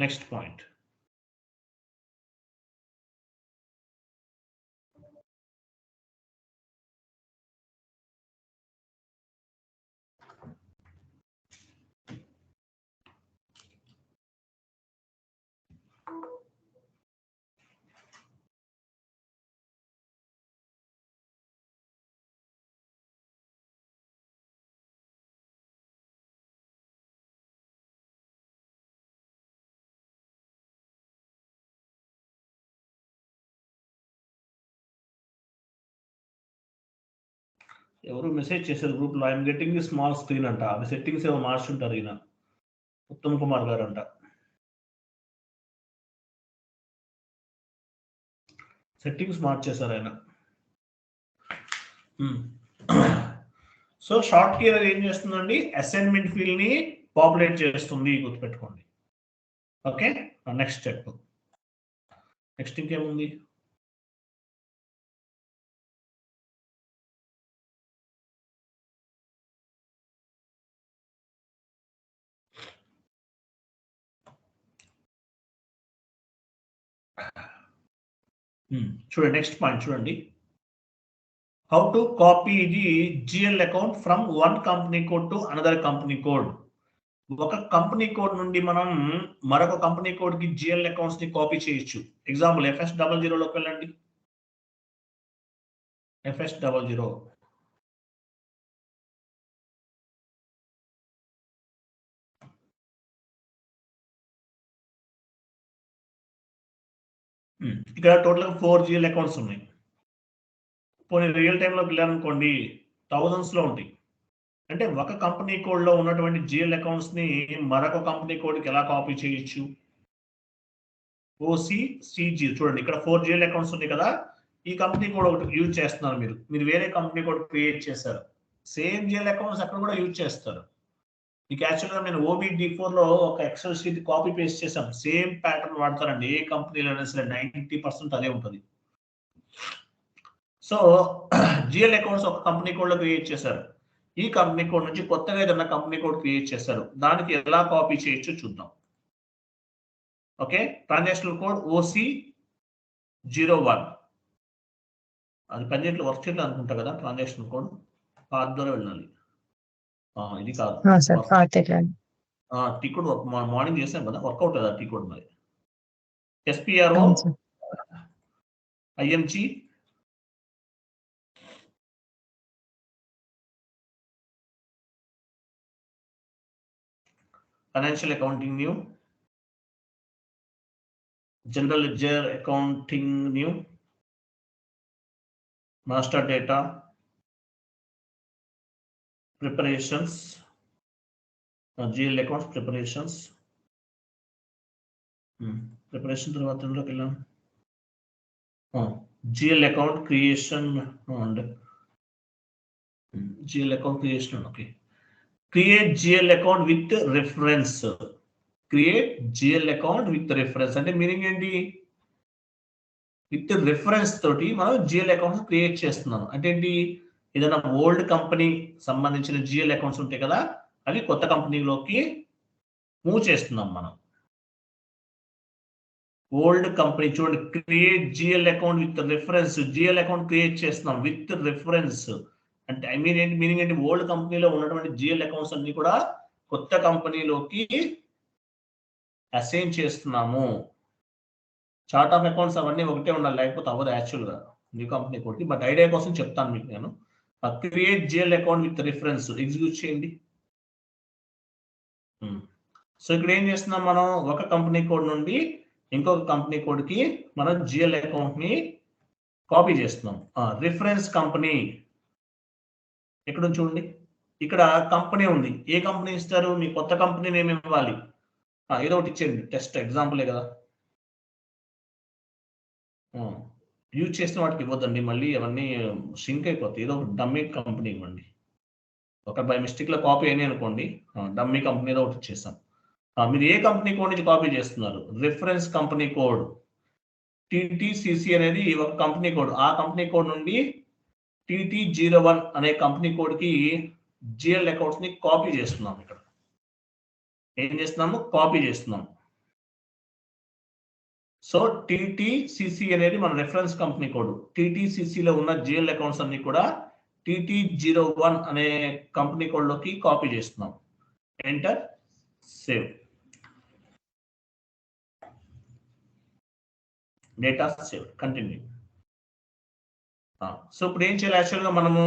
Next point. ఎవరు మెసేజ్ చేశారు గ్రూప్ లో? I'm getting the small screen అంట. అది సెట్టింగ్స్ ఏమో మార్చుంటారు ఈయన ఉత్తమ్ కుమార్ గారు అంట. సెట్టింగ్స్ మార్చేశారు ఆయన. సో షార్ట్ కీ అనేది ఏం చేస్తుందండి? అసైన్మెంట్ ఫీల్డ్ ని పాపులేట్ చేస్తుంది, గుర్తుపెట్టుకోండి. Okay, next step. నెక్స్ట్ ఇంకేముంది? చూడండి నెక్స్ట్ పాయింట్ చూడండి. How to copy the GL account from one company code to another company code. ఒక కంపెనీ కోడ్ నుండి మనం మరొక కంపెనీ కోడ్ కి జిఎల్ అకౌంట్స్ ని కాపీ చేయొచ్చు. ఎగ్జాంపుల్ FS00 లోకి వెళ్ళండి. FS00 ఇక్కడ టోటల్ గా 4 జిఎల్ అకౌంట్స్ ఉన్నాయి. పోనీ రియల్ టైంలోకి వెళ్ళారనుకోండి థౌజండ్స్ లో ఉంటాయి. అంటే ఒక కంపెనీ కోడ్ లో ఉన్నటువంటి జిఎల్ అకౌంట్స్ ని మరొక కంపెనీ కోడ్ కి ఎలా కాపీ చేయొచ్చు? OCCG చూడండి ఇక్కడ 4 జిఎల్ అకౌంట్స్ ఉన్నాయి కదా. ఈ కంపెనీ కోడ్ ఒకటి యూజ్ చేస్తున్నారు మీరు వేరే కంపెనీ కోడ్ క్రియేట్ చేశారు. సేమ్ జిఎల్ అకౌంట్స్ అక్కడ కూడా యూజ్ చేస్తారు. మీకు యాక్చువల్గా నేను OBD4 లో ఒక ఎక్సెల్ షీట్ కాపీ పేస్ట్ చేసాం. సేమ్ ప్యాటర్న్ వాడతారండి ఏ కంపెనీలో అయినా సరే 90% అదే ఉంటుంది. సో జిఎల్ అకౌంట్స్ ఒక కంపెనీ కోడ్ లో క్రియేట్ చేశారు. ఈ కంపెనీ కోడ్ నుంచి కొత్తగా ఏదైనా కంపెనీ కోడ్ క్రియేట్ చేశారు. దానికి ఎలా కాపీ చేయొచ్చో చూద్దాం. ఓకే, ట్రాన్సాక్షనల్ కోడ్ OC01 అది పనిచేయట్లు వర్క్ చేయట్లు అనుకుంటా కదా. ట్రాన్సాక్షనల్ కోడ్ పాత్ ద్వారా వెళ్ళాలి. ఇది కాదు టీ కోడ్ మార్నింగ్ చేసాం కదా, వర్కౌట్ కదా టీ కోడ్. మరి SPRO IMG financial accounting new, general ledger accounting new, master data preparations, GL accounts preparations. Preparation తర్వాత ఎందులోకి వెళ్ళాం? GL account creation and GL account creation. Okay, create GL account with reference. Create GL account with reference అంటే మీనింగ్ ఏంటి? విత్ రిఫరెన్స్ తోటి మనం GL అకౌంట్స్ క్రియేట్ చేస్తున్నాం. అంటే ఏంటి? ఏదైనా ఓల్డ్ కంపెనీ సంబంధించిన GL అకౌంట్స్ ఉంటాయి కదా, అవి కొత్త కంపెనీలోకి మూవ్ చేస్తున్నాం మనం. ఓల్డ్ కంపెనీ చూడండి, create GL account with reference. GL account create చేస్తున్నాం విత్ రిఫరెన్స్ అంటే మీనింగ్ ఏంటి? ఓల్డ్ కంపెనీలో ఉన్నటువంటి GL అకౌంట్స్ అన్ని కూడా కొత్త కంపెనీలోకి అసైన్ చేస్తున్నాము. చార్ట్ ఆఫ్ అకౌంట్స్ అవన్నీ ఒకటే ఉండాలి, లేకపోతే అవ్వదు యాక్చువల్గా న్యూ కంపెనీ కోడ్కి. బట్ ఐడియా కోసం చెప్తాను మీకు నేను. Create GL account with reference execute చేయండి. సో ఇక్కడ ఏం చేస్తున్నాం మనం? ఒక కంపెనీ కోడ్ నుండి ఇంకొక కంపెనీ కోడ్కి మనం GL అకౌంట్ ని కాపీ చేస్తున్నాం. రిఫరెన్స్ కంపెనీ ఎక్కడ చూడండి, ఇక్కడ కంపెనీ ఉంది. ఏ కంపెనీ ఇస్తారు? మీ కొత్త కంపెనీ నేమ్ ఇవ్వాలి. ఏదో ఒకటి ఇచ్చేయండి, టెస్ట్ ఎగ్జాంపులే కదా. యూజ్ చేసిన వాటికి ఇవ్వద్దండి, మళ్ళీ అవన్నీ షింక్ అయిపోతాయి. ఏదో ఒక డమ్మీ కంపెనీ ఇవ్వండి. ఒక బై మిస్టేక్ లో కాపీ అయినాయి అనుకోండి, డమ్మీ కంపెనీ ఏదో ఒకటి ఇచ్చేస్తాం. మీరు ఏ కంపెనీ కోడ్ నుంచి కాపీ చేస్తున్నారు? రిఫరెన్స్ కంపెనీ కోడ్ TTCC అనేది ఒక కంపెనీ కోడ్. ఆ కంపెనీ కోడ్ నుండి TT01 అనే కంపెనీ కోడ్ కి GL అకౌంట్స్ ని కాపీ చేస్తున్నాం. ఇక్కడ ఏం చేస్తున్నాము? కాపీ చేస్తున్నాం. సో TTCC అనేది మన రెఫరెన్స్ కంపెనీ కోడ్. TTCC లో ఉన్న GL అకౌంట్స్ అన్ని కూడా TT01 అనే కంపెనీ కోడ్ లోకి కాపీ చేస్తున్నాం. Enter, save, data save, continue. So ఇప్పుడు ఏం చేయాలి? యాక్చువల్గా మనము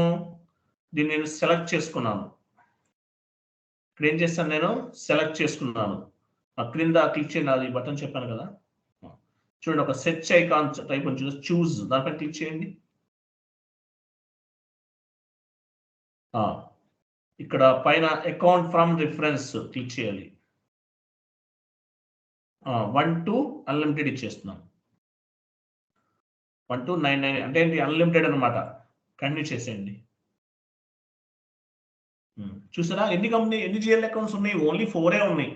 దీన్ని నేను సెలెక్ట్ చేసుకున్నాను. ఇక్కడ ఏం చేస్తాను? నేను సెలెక్ట్ చేసుకున్నాను. క్రింద క్లిక్ చేయండి, అది బటన్ చెప్పాను కదా. చూడండి, ఒక సెర్చ్ ఐకాన్ టైప్ నుంచి చూజ్ దానిపై క్లిక్ చేయండి. ఇక్కడ పైన అకౌంట్ ఫ్రమ్ రిఫరెన్స్ క్లిక్ చేయాలి. 1 to అన్లిమిటెడ్ ఇచ్చేస్తున్నాం. 1 to 99 అంటే ఏంటి? అన్లిమిటెడ్ అనమాట. కంటిన్యూ చేసేయండి. చూసారా ఎన్ని GL అకౌంట్స్ ఉన్నాయి? ఓన్లీ 4 ఉన్నాయి.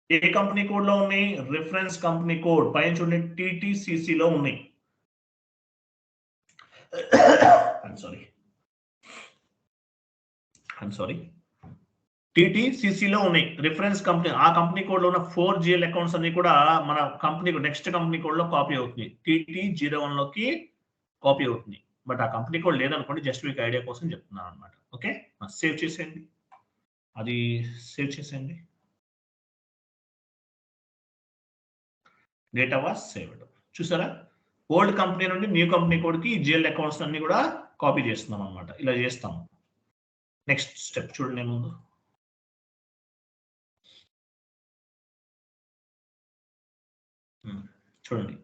ఏ కంపెనీ కోడ్ లో ఉన్నాయి? Reference company code. పైన చూడండి TTCC లో ఉన్నాయి. ఐఎమ్ సారీ టీటీసీసీలో ఉన్నాయి రిఫరెన్స్ కంపెనీ, ఆ కంపెనీ కోడ్ లో ఉన్న 4 GL అకౌంట్స్ అన్ని కూడా మన కంపెనీ నెక్స్ట్ కంపెనీ కోడ్ లో కాపీ అవుతుంది. TT01 లోకి కాపీ అవుతుంది. బట్ ఆ కంపెనీ కోడ్ లేదనుకోండి, జస్ట్ మీకు ఐడియా కోసం చెప్తున్నాను అనమాట. ఓకే, సేవ్ చేసేయండి, అది సేవ్ చేసేయండి. Data was saved. చూసారా, ఓల్డ్ కంపెనీ నుండి న్యూ కంపెనీ కోడ్కి GL అకౌంట్స్ అన్ని కూడా కాపీ చేస్తున్నాం అనమాట. ఇలా చేస్తాము. నెక్స్ట్ స్టెప్ చూడండి ముందు. చూడండి,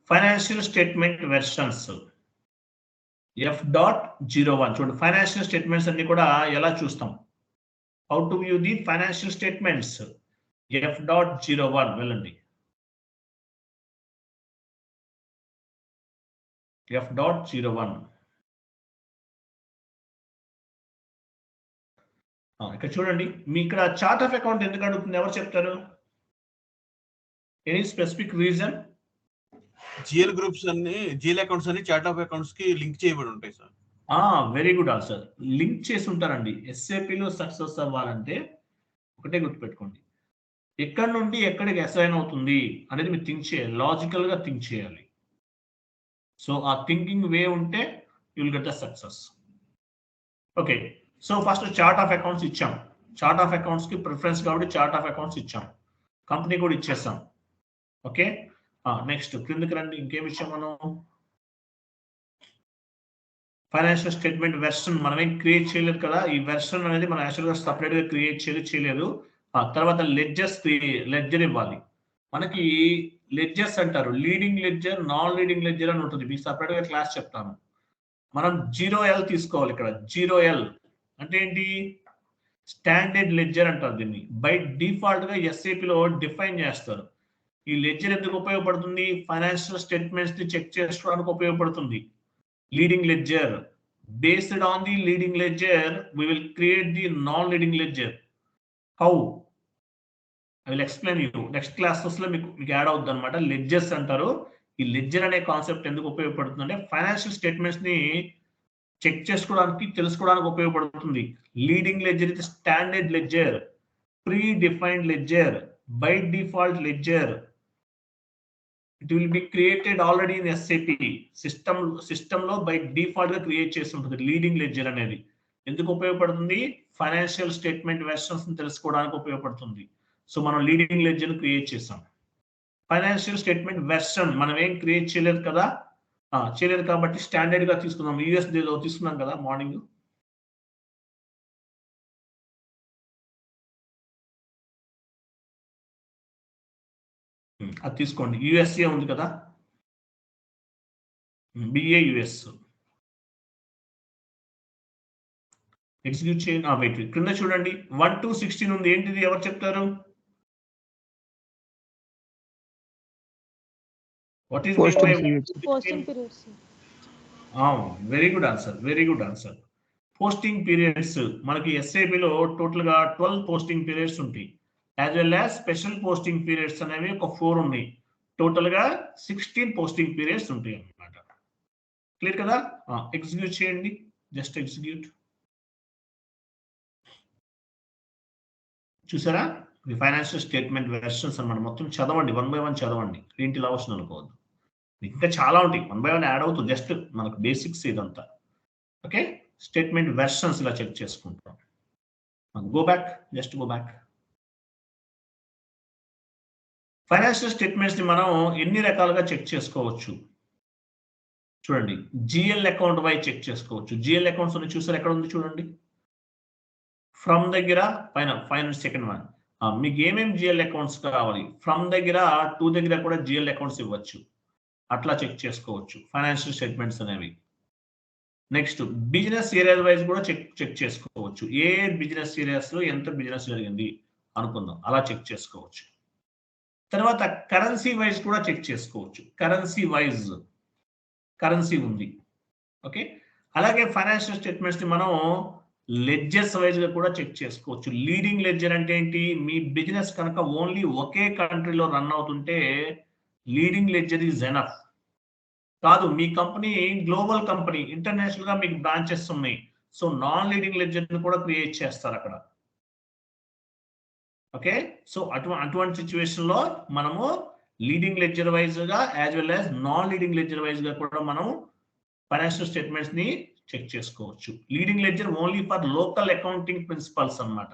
ఫైనాన్షియల్ స్టేట్మెంట్ వెర్షన్స్ F.01. చూడండి, ఫైనాన్షియల్ స్టేట్మెంట్స్ అన్ని కూడా ఎలా చూస్తాం, how to view the financial statements F.01 వెళ్ళండి. F.01 ఇక్కడ చూడండి, మీ ఇక్కడ చార్ట్ ఆఫ్ అకౌంట్ ఎందుకు అడుగుతుంది, ఎవరు చెప్తారు? Any specific reason? GL groups అన్ని, GL అకౌంట్స్ అన్ని చార్ట్ ఆఫ్ అకౌంట్స్ కి లింక్ చేయబడి ఉంటాయి sir. Very good answer. Link చేసి ఉంటారండి. SAPలో సక్సెస్ అవ్వాలంటే ఒకటే గుర్తుపెట్టుకోండి, ఎక్కడి నుండి ఎక్కడికి అసైన్ అవుతుంది అనేది మీరు థింక్ చేయాలి, లాజికల్ గా థింక్ చేయాలి. సో ఆ థింకింగ్ వే ఉంటే you will get the success. Okay, so first chart of accounts ఇచ్చాం. చార్ట్ ఆఫ్ అకౌంట్స్ కి ప్రిఫరెన్స్ కాబట్టి చార్ట్ ఆఫ్ అకౌంట్స్ ఇచ్చాం, కంపెనీ కూడా ఇచ్చేసాం. ఓకే, నెక్స్ట్ క్రిందకి రండి. ఇంకేం ఇచ్చాం మనం? ఫైనాన్షియల్ స్టేట్మెంట్ వెర్షన్ మనమేం క్రియేట్ చేయలేదు కదా. ఈ వెర్షన్ అనేది మనం యాక్చువల్గా సపరేట్ గా క్రియేట్ చేయలేదు. తర్వాత లెడ్జర్ ఇవ్వాలి. మనకి లెడ్జర్స్ అంటారు, leading ledger, non leading ledger అని ఉంటుంది. మీకు సపరేట్ గా క్లాస్ చెప్తాను. మనం 0L తీసుకోవాలి. ఇక్కడ 0L అంటే ఏంటి? స్టాండర్డ్ లెడ్జర్ అంటారు దీన్ని. బై డిఫాల్ట్ గా SAPలో డిఫైన్ చేస్తారు. ఈ లెడ్జర్ ఎందుకు ఉపయోగపడుతుంది? ఫైనాన్షియల్ స్టేట్మెంట్స్ ని చెక్ చేసుకోవడానికి ఉపయోగపడుతుంది. Leading ledger, based on the leading ledger we will create the non-leading ledger. How? I will explain you. Next classes లో మీకు యాడ్ అవుతుంది అనమాట. లెడ్జర్స్ అంటారు. ఈ లెడ్జర్ అనే కాన్సెప్ట్ ఎందుకు ఉపయోగపడుతుంది అంటే ఫైనాన్షియల్ స్టేట్మెంట్స్ ని చెక్ చేసుకోవడానికి, తెలుసుకోవడానికి ఉపయోగపడుతుంది. లీడింగ్ లెడ్జర్ ఇది standard ledger, pre defined ledger, by default ledger. It will be created already in SAP system లో బై డిఫాల్ట్ గా క్రియేట్ చేసి ఉంటుంది. లీడింగ్ లెడ్జర్ అనేది ఎందుకు ఉపయోగపడుతుంది? ఫైనాన్షియల్ స్టేట్మెంట్ వెర్షన్స్ ని తెలుసుకోవడానికి ఉపయోగపడుతుంది. సో మనం లీడింగ్ లెడ్జర్ క్రియేట్ చేసాం. ఫైనాన్షియల్ స్టేట్మెంట్ వెర్షన్ మనం ఏం క్రియేట్ చేయలేదు కదా, చేయలేదు కాబట్టి స్టాండర్డ్ గా తీసుకున్నాం. USDలో తీసుకున్నాం కదా మార్నింగ్. అది తీసుకోండి. USA ఉంది కదా, BAUS ఎగ్జిక్యూట్ చేయండి. వెయిట్, క్రింద చూడండి 1 to 16 ఉంది. ఏంటిది, ఎవరు చెప్తారు? What is posting periods. Very good answer, very good answer. Posting periods మనకి SAPలో టోటల్ గా 12 పోస్టింగ్ పీరియడ్స్ ఉంటాయి. As well as special posting periods అనేవి ఒక 4 ఉన్నాయి. టోటల్ గా 16 పోస్టింగ్ పీరియడ్స్ ఉంటాయి అన్నమాట. క్లియర్ కదా? ఎగ్జిక్యూట్ చేయండి, జస్ట్ ఎగ్జిక్యూట్. చూసారా, ఇది ఫైనాన్షియల్ స్టేట్మెంట్ వెర్షన్స్ అన్నమాట. మొత్తం చదవండి, 1 by 1 చదవండి. ఏంటి ఇలా వస్తుంది అనుకోవద్దు, ఇంకా చాలా ఉంటాయి. 1 by 1 యాడ్ అవుతుంది. జస్ట్ మనకు బేసిక్స్ ఇదంతా. ఓకే, స్టేట్మెంట్ వెర్షన్స్ ఇలా చెక్ చేసుకుంటాం. Go back, just go back. Financial statements ని మనం ఎన్ని రకాలుగా చెక్ చేసుకోవచ్చు చూడండి. GL అకౌంట్ వై చెక్ చేసుకోవచ్చు. GL అకౌంట్స్ అని చూసారు, ఎక్కడ ఉంది చూడండి. ఫ్రమ్ దగ్గర పైన సెకండ్ వన్. మీకు ఏమేమి GL అకౌంట్స్ కావాలి, ఫ్రమ్ దగ్గర 2 దగ్గర కూడా GL అకౌంట్స్ ఇవ్వచ్చు. అట్లా చెక్ చేసుకోవచ్చు ఫైనాన్షియల్ స్టేట్మెంట్స్ అనేవి. నెక్స్ట్ బిజినెస్ ఏరియా వైజ్ కూడా చెక్ చేసుకోవచ్చు. ఏ బిజినెస్ ఏరియాస్ లో ఎంత బిజినెస్ జరిగింది అనుకుందాం, అలా చెక్ చేసుకోవచ్చు. తర్వాత కరెన్సీ వైజ్ కూడా చెక్ చేసుకోవచ్చు. కరెన్సీ ఉంది. ఓకే, అలాగే ఫైనాన్షియల్ స్టేట్మెంట్స్ ని మనం లెడ్జర్స్ వైజ్ గా కూడా చెక్ చేసుకోవచ్చు. లీడింగ్ లెడ్జర్ అంటే ఏంటి? మీ బిజినెస్ కనుక ఓన్లీ ఒకే కంట్రీలో రన్ అవుతుంటే లీడింగ్ లెడ్జర్ ఈజ్ ఎనఫ్. కాదు, మీ కంపెనీ గ్లోబల్ కంపెనీ, ఇంటర్నేషనల్ గా మీకు బ్రాంచెస్ ఉన్నాయి. సో నాన్ లీడింగ్ లెడ్జర్ ని కూడా క్రియేట్ చేస్తారు అక్కడ. ఓకే, సో అటువంటి సిచ్యువేషన్ లో మనము లీడింగ్ లెడ్జర్ వైజ్ గా as well as non leading ledger wise గా కూడా మనం ఫైనాన్షియల్ స్టేట్మెంట్స్ ని చెక్ చేసుకోవచ్చు. Leading ledger only for local accounting principles అన్నమాట,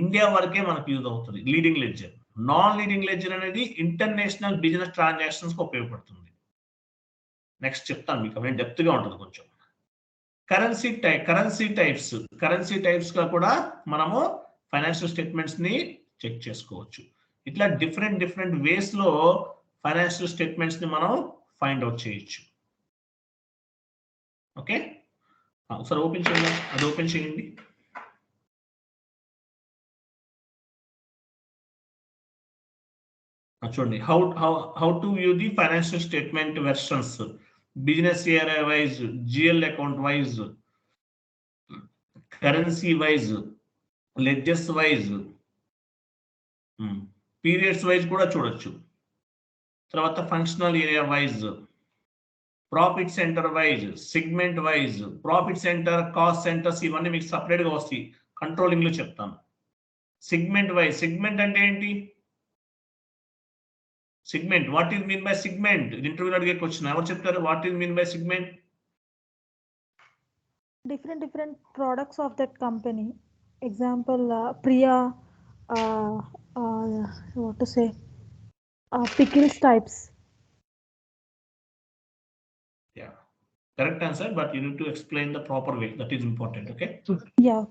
ఇండియా వరకే మనకు యూజ్ అవుతుంది leading ledger. Non leading ledger అనేది ఇంటర్నేషనల్ బిజినెస్ ట్రాన్సాక్షన్స్ కి ఉపయోగపడుతుంది. నెక్స్ట్ చెప్తాను మీకు, అవి డెప్త్ గా ఉంటుంది కొంచెం. కరెన్సీ టైప్స్ గా కూడా మనము ఫైనాన్షియల్ స్టేట్మెంట్స్ ని చెక్ చేసుకోవచ్చు. ఇట్లా డిఫరెంట్ వేస్ లో ఫైనాన్షియల్ స్టేట్మెంట్స్ ని మనం ఫైండ్ అవుట్ చేయొచ్చు. ఓకే, ఒకసారి ఓపెన్ చేయండి, అది ఓపెన్ చేయండి. చూడండి, how to view the financial statement versions, business area wise, GL account wise, currency wise, ledges wise, periods wise కూడా చూడొచ్చు. తర్వాత functional area wise, profit centre wise, segment wise, profit centre, cost centres ఇవన్నీ మీకు సపరేట్ గా వస్తాయి, కంట్రోలింగ్ లో చెప్తాను. సెగ్మెంట్ వైజ్, సెగ్మెంట్ అంటే ఏంటి? Segment, what is mean by segment? ఇంటర్వ్యూలో అడిగే క్వశ్చన్, ఎవరు చెప్తారు what is mean by segment? different products of that company. Example, Priya, what to say, pickles types. Yeah, correct answer, but you need to explain the proper way. That is important. Okay. Yeah.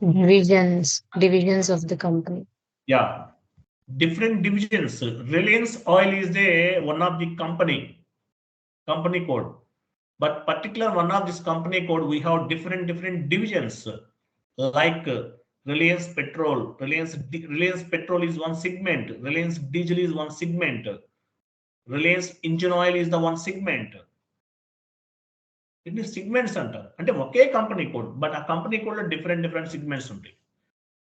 Divisions of the company. Yeah, different divisions. Reliance Oil is the one of the company code, but particular one of this company code we have different divisions, like Reliance Petrol. Reliance Petrol is one segment. Reliance Diesel is one segment. Reliance Engine Oil is the one segment. ఇది సిగ్మెంట్స్ అంటారు, అంటే ఒకే కంపెనీ కోడ్, బట్ ఆ కంపెనీ కోడ్ లో డిఫరెంట్ సిగ్మెంట్స్ ఉంటాయి.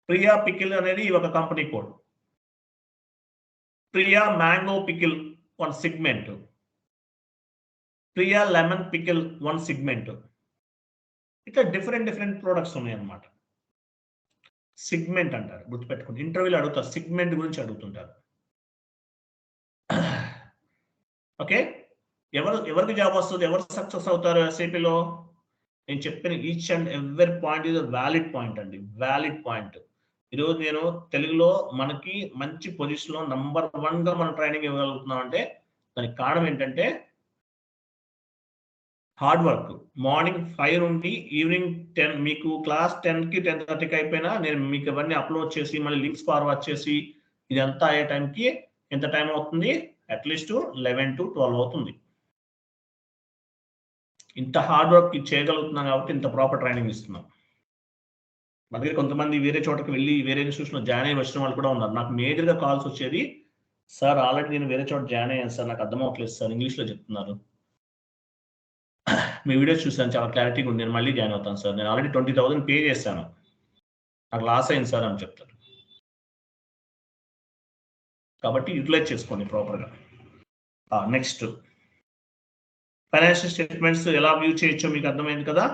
ప్రియా పికిల్ అనేది ఒక company code, Priya mango pickle one segment, Priya lemon pickle one segment. ఇట్లా డిఫరెంట్ ప్రొడక్ట్స్ ఉన్నాయి అన్నమాట. సిగ్మెంట్ అంటారు, గుర్తుపెట్టుకోండి. ఇంటర్వ్యూలో అడుగుతారు, సిగ్మెంట్ గురించి అడుగుతుంటారు. ఓకే, ఎవరికి జాబ్ వస్తుంది, ఎవరు సక్సెస్ అవుతారు ఎస్ఐపిలో? నేను చెప్పిన each and every point is valid point అండి, వ్యాలిడ్ పాయింట్. ఈరోజు నేను తెలుగులో మనకి మంచి పొజిషన్ లో నంబర్ 1 గా మనం ట్రైనింగ్ ఇవ్వగలుగుతున్నాం అంటే దానికి కారణం ఏంటంటే హార్డ్ వర్క్. మార్నింగ్ 5 నుండి ఈవినింగ్ 10, మీకు క్లాస్ 10కి 10:30కి అయిపోయినా నేను మీకు ఇవన్నీ అప్లోడ్ చేసి మళ్ళీ లింక్స్ ఫార్వర్డ్ చేసి ఇదంతా అయ్యే టైంకి ఎంత టైం అవుతుంది? అట్లీస్ట్ 11 to 12 అవుతుంది. ఇంత హార్డ్ వర్క్ చేయగలుగుతున్నాం కాబట్టి ఇంత ప్రాపర్ ట్రైనింగ్ ఇస్తున్నాం. మన దగ్గర కొంతమంది వేరే చోటకి వెళ్ళి వేరే ఇన్స్టిట్యూషన్లో జాయిన్ అయ్యి వచ్చిన వాళ్ళు కూడా ఉన్నారు. నాకు మేజర్గా కాల్స్ వచ్చేది, సార్ ఆల్రెడీ నేను వేరే చోట జాయిన్ అయ్యాను సార్, నాకు అర్థం అవ్వట్లేదు సార్, ఇంగ్లీష్లో చెప్తున్నారు, మీ వీడియోస్ చూసాను చాలా క్లారిటీగా ఉంది, నేను మళ్ళీ జాయిన్ అవుతాను సార్, నేను ఆల్రెడీ 20,000 పే చేశాను, నాకు లాస్ అయింది సార్ అని చెప్తారు. కాబట్టి యూటిలైజ్ చేసుకోండి ప్రాపర్గా. నెక్స్ట్, ఫైనాన్షియల్ స్టేట్మెంట్స్ ఎలా వ్యూ చేయొచ్చో మీకు అర్థమైంది కదా.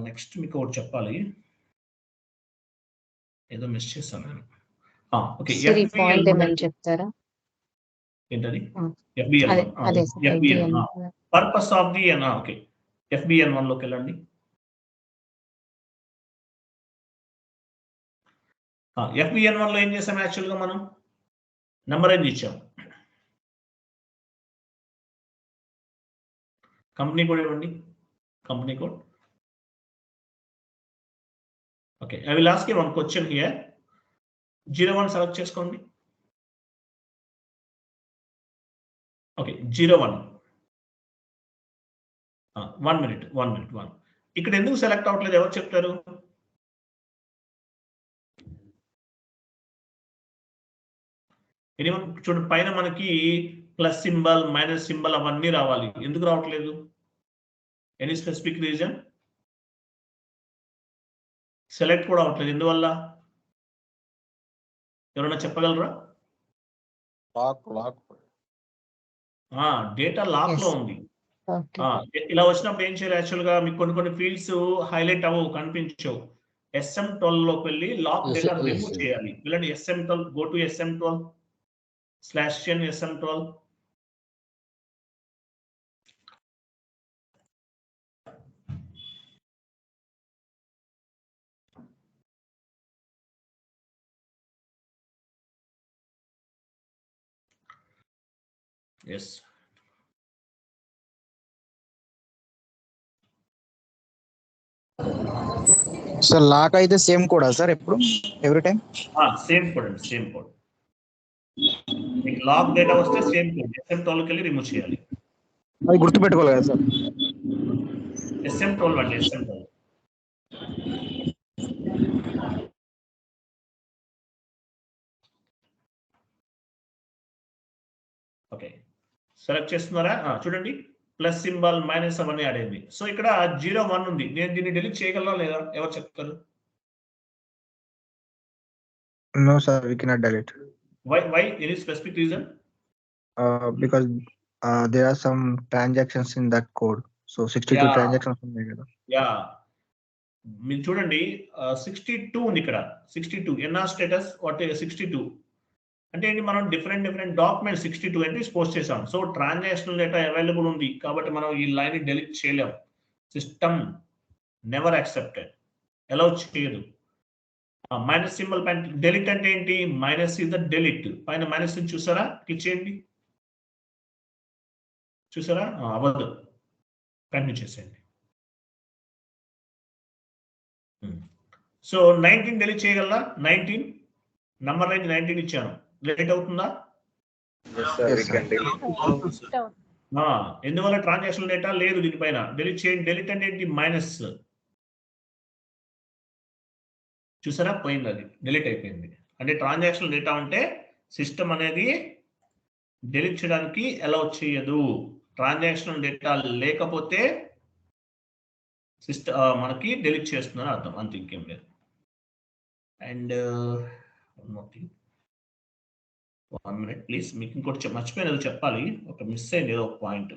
నెక్స్ట్ మీకు ఒకటి చెప్పాలి, ఏదో మిస్ చేశాను నేను. ఓకే, చెప్తారా? ఏంటది? FBN. Purpose of the okay, FBN 1 లోకి వెళ్ళండి. FBN 1 లో ఏం చేసాం? యాక్చువల్గా మనం నెంబర్ ఏం ఇచ్చాం, కంపెనీ కోడ్ ఇవ్వండి, company code. Okay, I will ask you one question here. 01 select చేసుకోండి. ఓకే, 01. 1 minute. ఇక్కడ ఎందుకు సెలెక్ట్ అవ్వట్లేదు, ఎవరు చెప్తారు? చూడండి, పైన మనకి ప్లస్ సింబల్, మైనస్ సింబల్ అవన్నీ రావాలి, ఎందుకు రావట్లేదు? Any specific reason? సెలెక్ట్ కూడా అవ్వట్లేదు, ఎందువల్ల? ఎవరైనా చెప్పగలరా? డేటా లాక్ లో ఉంది. ఇలా వచ్చినప్పుడు ఏం చేయాలి? యాక్చువల్ గా మీకు కొన్ని ఫీల్డ్స్ హైలైట్ అవ్వవు, కనిపించవు. SM12 లోకి వెళ్ళి lock Yes, data yes, remove sir. చేయాలి. వెళ్ళండి SM12, go to SM12 / SM12. Yes sir lock అయితే సేమ్ కోడా సార్ ఎప్పుడు ఎవ్రీ టైం? సేమ్ కోడ్ అండి, సేమ్ కోడ్. మీకు లాక్ డేటా వస్తే సేమ్ కోడ్ SM12 కి వెళ్ళి రిమూవ్ చేయాలి. అది గుర్తుపెట్టుకోవాలి కదా సార్? SM12 అండి, SM12. ఓకే, సెలెక్ట్ చేస్తున్నారా? చూడండి ప్లస్ సింబల్ మైనస్ అవన్నీ యాడ్ అయింది. సో ఇక్కడ 01 ఉంది. నేను దీన్ని డిలీట్ చేయగలనా లేదా? ఎవరు చెప్తారు? No sir, we cannot delete. Why? Any specific reason? Because there are some transactions in that code. So 62 Yeah. transactions ఉన్నాయి కదా. యా, మీరు చూడండి 62 ఉంది ఇక్కడ. 62 ఎన్ఆర్ స్టేటస్ వాట్ 62 అంటే ఏంటి? మనం డిఫరెంట్ డాక్యుమెంట్ 62 ఎంట్రీస్ పోస్ట్ చేసాం. సో ట్రాన్సాక్షనల్ డేటా అవైలబుల్ ఉంది కాబట్టి మనం ఈ లైన్ డెలీట్ చేయలేం. సిస్టమ్ నెవర్ యాక్సెప్టెడ్, అలౌ చేయదు. మైనస్ సింబల్ పైన డెలీట్ అంటే ఏంటి? Minus is the delete. పైన మైనస్ చూసారా? క్లిక్ చేయండి. చూసారా? అవ్వదు, కంటిన్యూ చేసేయండి. సో 19 డెలీట్ చేయగలరా? 19 నంబర్ లైన్ 19 ఇచ్చాను. డెలీట్ అవుతుందా? ఎందువల్ల? ట్రాన్సాక్షన్ డేటా లేదు దీనిపైన. డెలీట్ చేయండి. డెలీట్ అంటే ఏంటి? మైనస్. చూసారా? పోయింది, అది డెలీట్ అయిపోయింది. అంటే ట్రాన్సాక్షన్ డేటా ఉంటే సిస్టమ్ అనేది డెలీట్ చేయడానికి అలౌ చేయదు. ట్రాన్సాక్షన్ డేటా లేకపోతే సిస్టమ్ మనకి డెలీట్ చేస్తుందని అర్థం, అంత ఇంకేం లేదు. అండ్ 1 minute ప్లీజ్, మీకు ఇంకోటి మర్చిపోయినది చెప్పాలి. ఒక మిస్ అయింది ఏదో ఒక point.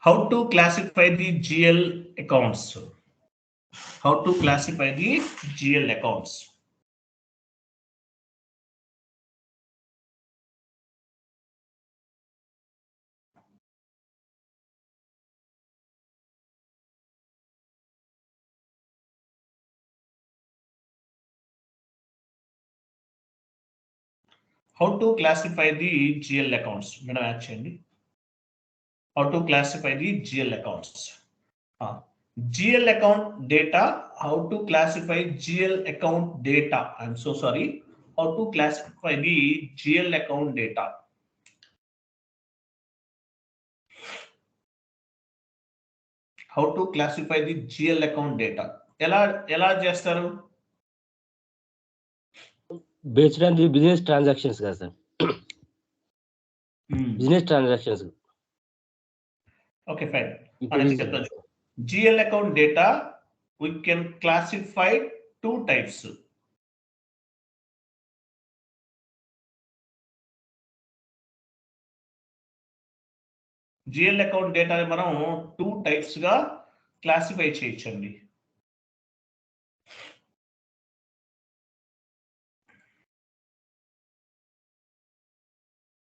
How to classify the GL accounts. How to classify the GL accounts. How to classify the GL accounts? Madam, add cheyandi. How to classify the GL accounts? GL account data. How to classify GL account data? I'm so sorry. How to classify the GL account data? How to classify the GL account data? ఎలా చేస్తారు? Based on the business transactions కదా sir. Business transactions. Okay fine. GL account data we can classify 2 types. GL account data మనం 2 types గా క్లాసిఫై చేయొచ్చండి.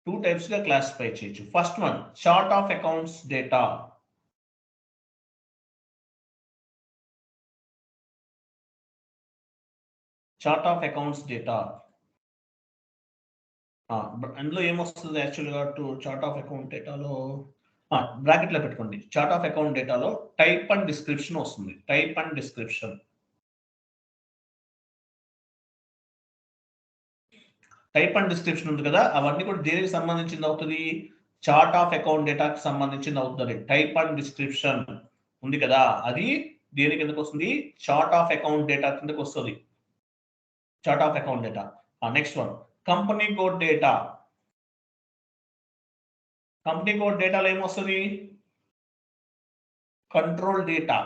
టూ టైప్స్ గా క్లాసిఫై చేయొచ్చు. First one, chart of accounts data. Chart of accounts data అందులో ఏమొస్తుంది యాక్చువల్గా? చార్ట్ ఆఫ్ అకౌంట్ డేటాలో బ్రాకెట్ లో పెట్టుకోండి. చార్ట్ ఆఫ్ అకౌంట్ డేటాలో టైప్ అండ్ డిస్క్రిప్షన్ వస్తుంది. Type and description. Type and description ఉంది కదా, అవన్నీ కూడా దేనికి సంబంధించింది అవుతుంది? చార్ట్ ఆఫ్ అకౌంట్ డేటాకి సంబంధించింది అవుతుంది. టైప్ అండ్ డిస్క్రిప్షన్ ఉంది కదా, అది దేని కిందకు వస్తుంది? చార్ట్ ఆఫ్ అకౌంట్ డేటా కిందకు వస్తుంది. Chart of account data. Next one, company code data. Company code డేటాలో ఏమొస్తుంది? Control data.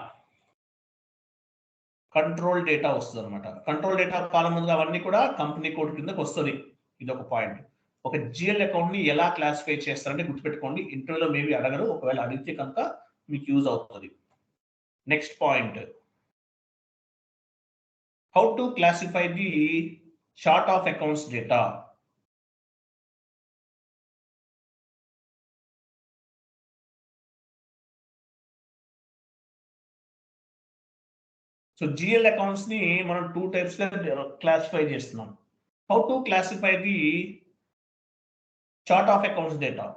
కంట్రోల్ డేటా వస్తుంది అనమాట. కంట్రోల్ డేటా కాలం ముందుగా అవన్నీ కూడా కంపెనీ కోడ్ కిందకి వస్తుంది. ఇది ఒక పాయింట్. ఒక GL అకౌంట్ ని ఎలా క్లాసిఫై చేస్తారంటే గుర్తుపెట్టుకోండి, ఇంటర్వ్యూలో మేబీ అడగరు. ఒకవేళ అడిగితే కనుక మీకు యూజ్ అవుతుంది. Next point, how to classify the chart of accounts data. So GL accounts ని మనం 2 టైప్స్ గా క్లాసిఫై చేస్తున్నాం. How to classify the chart of accounts data.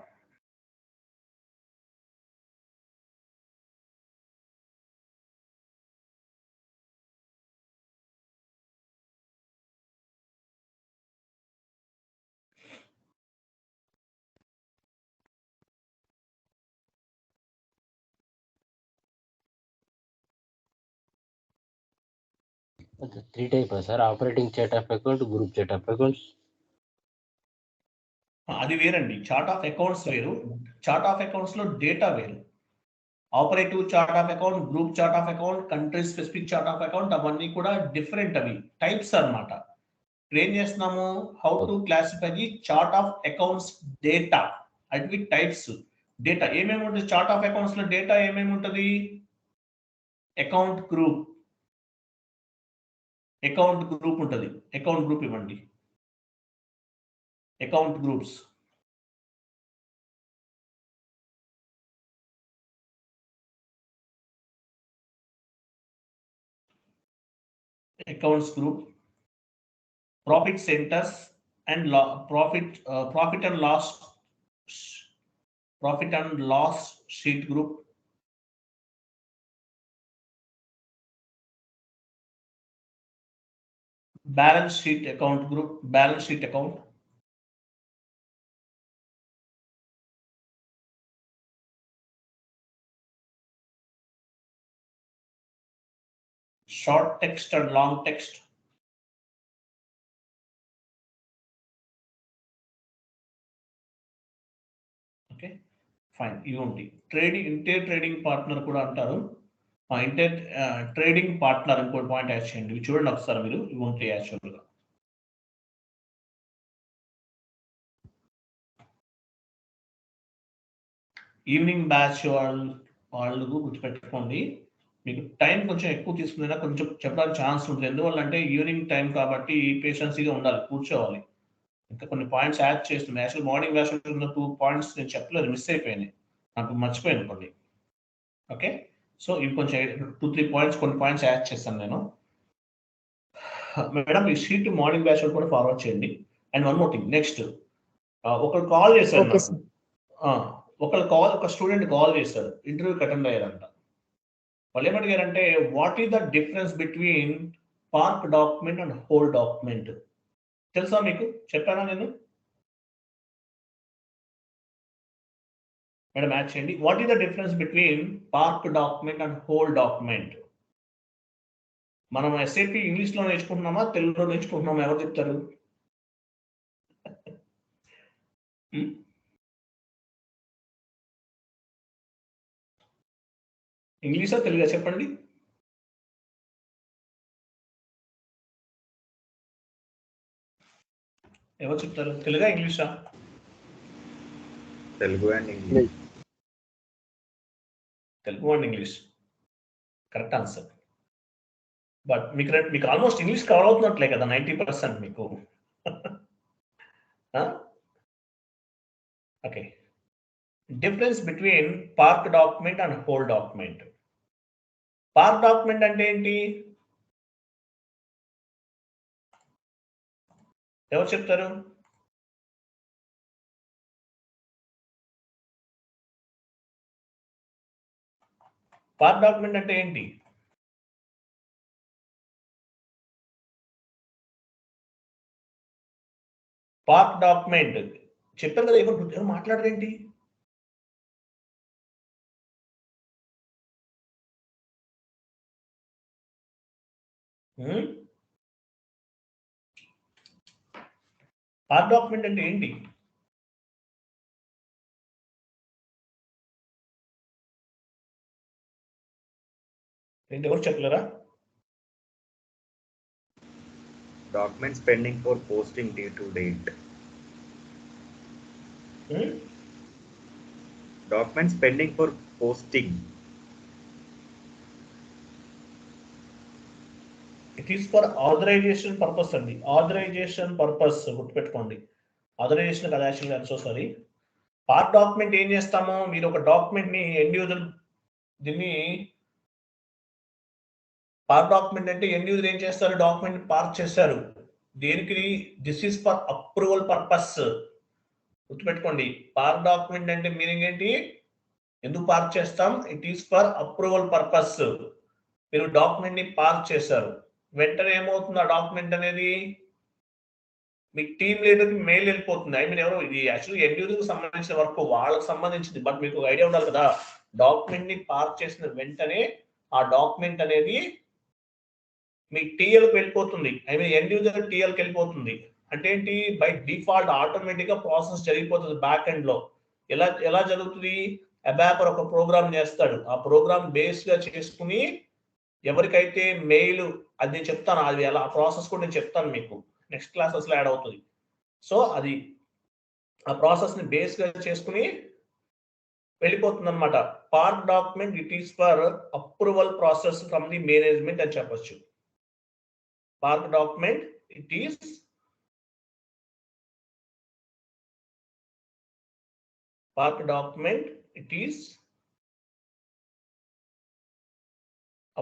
Okay, 3 types, sir. Operating chart of account, group chart of accounts. అది వేరండి. చార్ట్ ఆఫ్ అకౌంట్స్ వేరు, చార్ట్ ఆఫ్ అకౌంట్స్ లో డేటా వేరు. Operative chart of account, group chart of account, country specific chart of account, అవన్నీ కూడా డిఫరెంట్, అవి టైప్స్ అన్నమాట. ఇప్పుడు ఏం చేస్తున్నాము, how to classify the chart of accounts data. అవి టైప్స్. డేటా ఏమేమి ఉంటుంది చార్ట్ ఆఫ్ అకౌంట్స్ లో, డేటా ఏమేమి ఉంటుంది, అకౌంట్ గ్రూప్ ఉంటుంది. అకౌంట్ గ్రూప్ ఇవ్వండి, account groups. accounts group, profit centers and profit and loss sheet group, balance sheet account group, balance sheet account, short text and long text, okay fine. ఇవి ఉంటాయి. ఇంటర్ ట్రేడింగ్ పార్ట్నర్ కూడా అంటారు. ఇంటర్ ట్రేడింగ్ పార్ట్నర్ ఇంకోటి పాయింట్ యాడ్ చేయండి. ఇవి చూడండి ఒకసారి మీరు, ఇవి ఉంటాయి యాక్చువల్గా. ఈవినింగ్ బ్యాచ్ వాళ్ళు గుర్తుపెట్టుకోండి, మీకు టైం కొంచెం ఎక్కువ తీసుకున్నా కొంచెం చెప్పడానికి ఛాన్స్ ఉంటుంది. ఎందువల్ల అంటే ఈవినింగ్ టైం కాబట్టి పేషెన్సీగా ఉండాలి, కూర్చోవాలి. ఇంకా కొన్ని పాయింట్స్ యాడ్ చేస్తున్నాను. యాక్చువల్ మార్నింగ్ బ్యాచ్ 2 పాయింట్స్ నేను చెప్పలేదు, మిస్ అయిపోయినాయి, నాకు మర్చిపోయాను కొన్ని. ఓకే, సో ఇవి కొంచెం 2-3 పాయింట్స్, కొన్ని పాయింట్స్ యాడ్ చేస్తాను నేను. మేడం ఈ షీట్ మార్నింగ్ బ్యాచ్ కూడా ఫార్వర్డ్ చేయండి. And one more thing, next ఒకరు కాల్ చేశారు Okay, నాకు. ఒక స్టూడెంట్ కాల్ చేశారు, ఇంటర్వ్యూకి అటెండ్ అయ్యారంట. వాళ్ళు ఏమడిగారంటే, what is the difference between park document and hold document. తెలుసా మీకు, చెప్పానా నేను? మేడం యాడ్ చేయండి. What is the difference between park document and hold document. మనం ఎస్ఏపి ఇంగ్లీష్లో నేర్చుకుంటున్నామా, తెలుగులో నేర్చుకుంటున్నామా, ఎవరు చెప్తారు? ఇంగ్లీషా తెలుగా చెప్పండి. ఎవరు చెప్తారు, తెలుగా ఇంగ్లీషా? Telugu and English. Telugu and English correct answer. But మీకు ఆల్మోస్ట్ ఇంగ్లీష్ కవర్ అవుతున్నట్లే కదా, 90% మీకు. Okay, difference between park document and hold document. Park document అంటే ఏంటి, ఎవరు చెప్తారు? పార్క్ డాక్యుమెంట్ అంటే ఏంటి? పార్క్ డాక్యుమెంట్ చెప్పారు కదా, ఎవరు మాట్లాడరేంటి? పార్క్ డాక్యుమెంట్ అంటే ఏంటి? ఏంటి, ఎవరు చెప్పలేరా? Documents pending for posting due to date. Documents pending for posting it is for authorization purpose అండి. ఆథరైజేషన్ పర్పస్ గుర్తుపెట్టుకోండి. ఆథరైజేషన్ కదా యాక్చువల్గా, సో సారీ. పార్ట్ డాక్యుమెంట్ ఏం చేస్తామో, మీరు ఒక డాక్యుమెంట్ ని ఎండ్ యూజర్, దీన్ని పార్ట్ డాక్యుమెంట్ అంటే ఎండ్ యూజర్ ఏం చేస్తారు, డాక్యుమెంట్ పార్క్ చేస్తారు. దేనికి? This is for approval purpose. గుర్తుపెట్టుకోండి, పార్క్ డాక్యుమెంట్ అంటే మీనింగ్ ఏంటి, ఎందుకు పార్క్ చేస్తాం? It is for approval purpose. మీరు డాక్యుమెంట్ ని పార్క్ చేశారు, వెంటనే ఏమవుతుంది, ఆ డాక్యుమెంట్ అనేది మీ టీమ్ లీడర్కి మెయిల్ వెళ్ళిపోతుంది. ఐ మీన్ ఎవరో, ఇది యాక్చువల్లీ ఎండ్ యూజర్కి సంబంధించిన వర్క్, వాళ్ళకి సంబంధించింది. బట్ మీకు ఒక ఐడియా ఉండాలి కదా, డాక్యుమెంట్ ని పార్క్ చేసిన వెంటనే ఆ డాక్యుమెంట్ అనేది మీ టీఎల్కి వెళ్ళిపోతుంది. ఐ మీన్ ఎండ్ యూజర్ టీఎల్కి వెళ్ళిపోతుంది. అంటే ఏంటి, బై డిఫాల్ట్ ఆటోమేటిక్ గా ప్రాసెస్ జరిగిపోతుంది బ్యాక్ ఎండ్ లో. ఎలా జరుగుతుంది, అబాపర్ ఒక ప్రోగ్రామ్ చేస్తాడు, ఆ ప్రోగ్రామ్ బేస్ గా చేసుకుని ఎవరికైతే మెయిల్, అది నేను చెప్తాను, అది ఎలా ప్రాసెస్ కూడా నేను చెప్తాను మీకు నెక్స్ట్ క్లాసెస్ లో యాడ్ అవుతుంది. సో అది ఆ ప్రాసెస్ ని బేస్ గా చేసుకుని వెళ్ళిపోతుంది అనమాట. Part document it is for approval process from the management అని చెప్పొచ్చు. Part document it is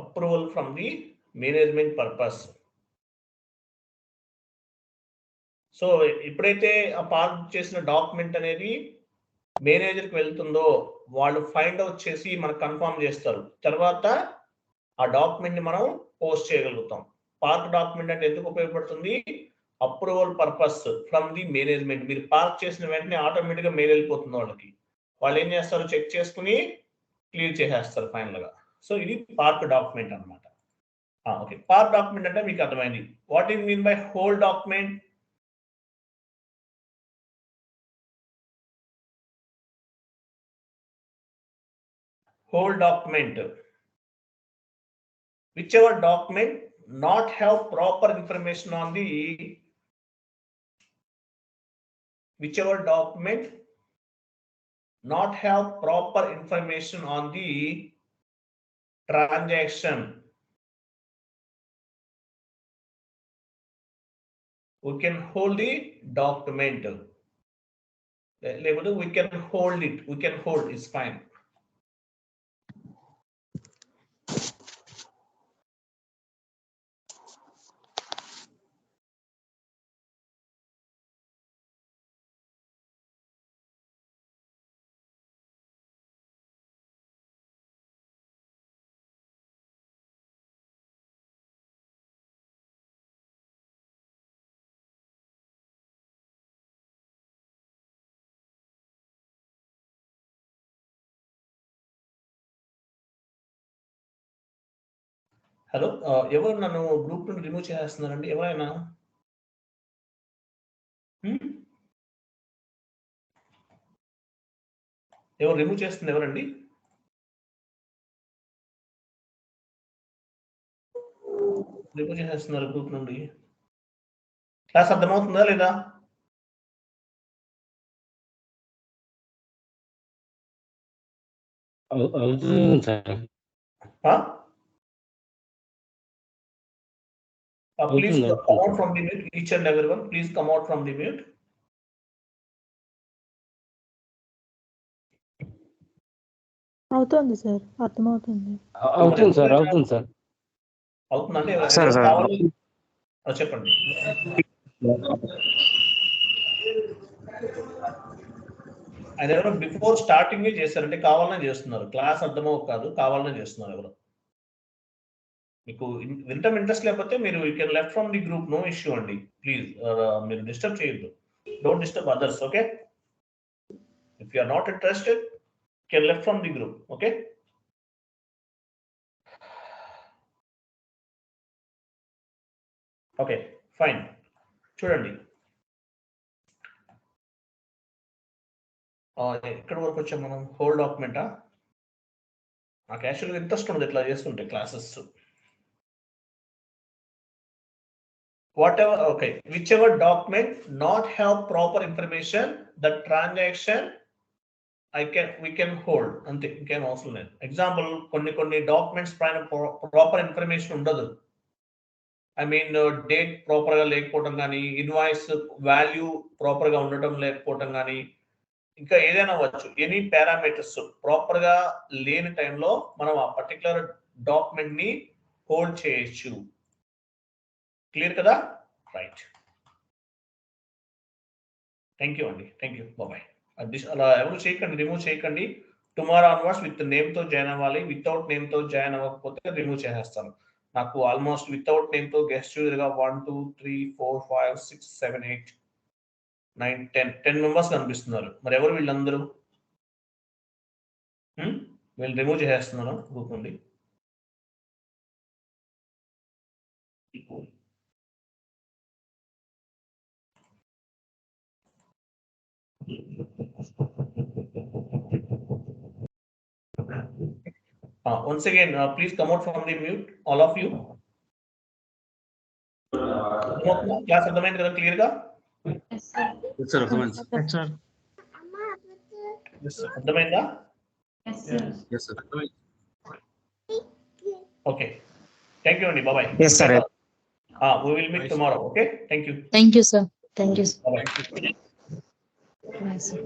approval from the management purpose. So ఎప్పుడైతే ఆ పార్క్ చేసిన డాక్యుమెంట్ అనేది మేనేజర్కి వెళ్తుందో, వాళ్ళు ఫైండ్ అవుట్ చేసి మనకు కన్ఫర్మ్ చేస్తారు. తర్వాత ఆ డాక్యుమెంట్ ని మనం పోస్ట్ చేయగలుగుతాం. పార్క్ డాక్యుమెంట్ అంటే ఎందుకు ఉపయోగపడుతుంది, approval purpose from the management. మీరు పార్క్ చేసిన వెంటనే ఆటోమేటిక్ గా మెయిల్ వెళ్ళిపోతుంది వాళ్ళకి. వాళ్ళు ఏం చేస్తారు, చెక్ చేసుకుని క్లియర్ చేసేస్తారు ఫైనల్ గా. సో ఇది పార్క్ డాక్యుమెంట్ అనమాట. ఓకే, పార్క్ డాక్యుమెంట్ అంటే మీకు అర్థమైంది. What is mean by whole document? Whole document, whichever document not have proper information on the, whichever document not have proper information on the transaction, we can hold the document. We can hold it, we can hold, it's fine. Hello, ఎవరు నన్ను గ్రూప్ నుండి రిమూవ్ చేస్తున్నారండి? ఎవరైనా ఎవరు రిమూవ్ చేస్తుంది? ఎవరండి? రిమూవ్ చేసేస్తున్నారు గ్రూప్ నుండి. క్లాస్ అర్థమవుతుందా లేదా? Please come out from the mute, each and everyone. Please come out from the mute. అవుతుంది సార్, అర్థమవుతుంది. అవుతుంది సార్, అవుతుంది సార్. అవుతుందంటే చెప్పండి. ఆయన ఎవరో బిఫోర్ స్టార్టింగ్ చేశారంటే కావాలనే చేస్తున్నారు. క్లాస్ అర్థమవు కాదు, కావాలనే చేస్తున్నారు ఎవరు. మీకు వింటం ఇంట్రెస్ట్ లేకపోతే మీరు you can left from the group, no issue అండి. ప్లీజ్ మీరు డిస్టర్బ్ చేయొద్దు, don't disturb others. Okay, if you are not interested can left from the group. Okay, okay fine. చూడండి, ఎక్కడి వరకు వచ్చాం మనం? హోల్ డాక్యుమెంటా? నాకు యాక్చువల్గా ఇంట్రెస్ట్ ఉండదు ఇట్లా చేస్తుంటే classes. Whatever, okay, whichever document not have proper information, the transaction we can hold. అంతే, ఇంకేం అవసరం లేదు. ఎగ్జాంపుల్, కొన్ని డాక్యుమెంట్స్ పైన ప్రాపర్ ఇన్ఫర్మేషన్ ఉండదు. ఐ మీన్ డేట్ ప్రాపర్ గా లేకపోవడం కానీ, ఇన్వాయిస్ వాల్యూ ప్రాపర్ గా ఉండటం లేకపోవడం కానీ, ఇంకా ఏదైనా అవ్వచ్చు. ఎనీ పారామీటర్స్ ప్రాపర్ గా లేని టైంలో మనం ఆ పర్టికులర్ డాక్యుమెంట్ ని హోల్డ్ చేయొచ్చు. క్లియర్ కదా? రైట్. థ్యాంక్ యూ అండి. Thank you. బాయ్. అలా ఎవరు చేయకండి, రిమూవ్ చేయకండి. టుమారో ఆన్వర్డ్స్ విత్ నేమ్ తో జాయిన్ అవ్వాలి. వితౌట్ నేమ్ తో జాయిన్ అవ్వకపోతే రిమూవ్ చేసేస్తాను. నాకు ఆల్మోస్ట్ వితౌట్ నేమ్ తో గెస్ట్ గా 1 2 3 4 5 6 7 8 9 10 మెంబర్స్ కనిపిస్తున్నారు. మరి ఎవరు వీళ్ళందరూ? వీళ్ళు రిమూవ్ చేసేస్తున్నాను గ్రూప్ నుండి. Once again, please come out from the mute, all of you. Class అర్థమైంది కదా క్లియర్ గా? Yes, sir. సార్ అర్థమైంది సార్. అర్థమైందా? Yes, sir. ఎస్ సార్ అర్థమైంది. Okay. Thank you అండి. Bye. Yes, sir. We will meet tomorrow. Okay. Thank you. Thank you, sir. Thank you, sir. Bye. Bye, sir.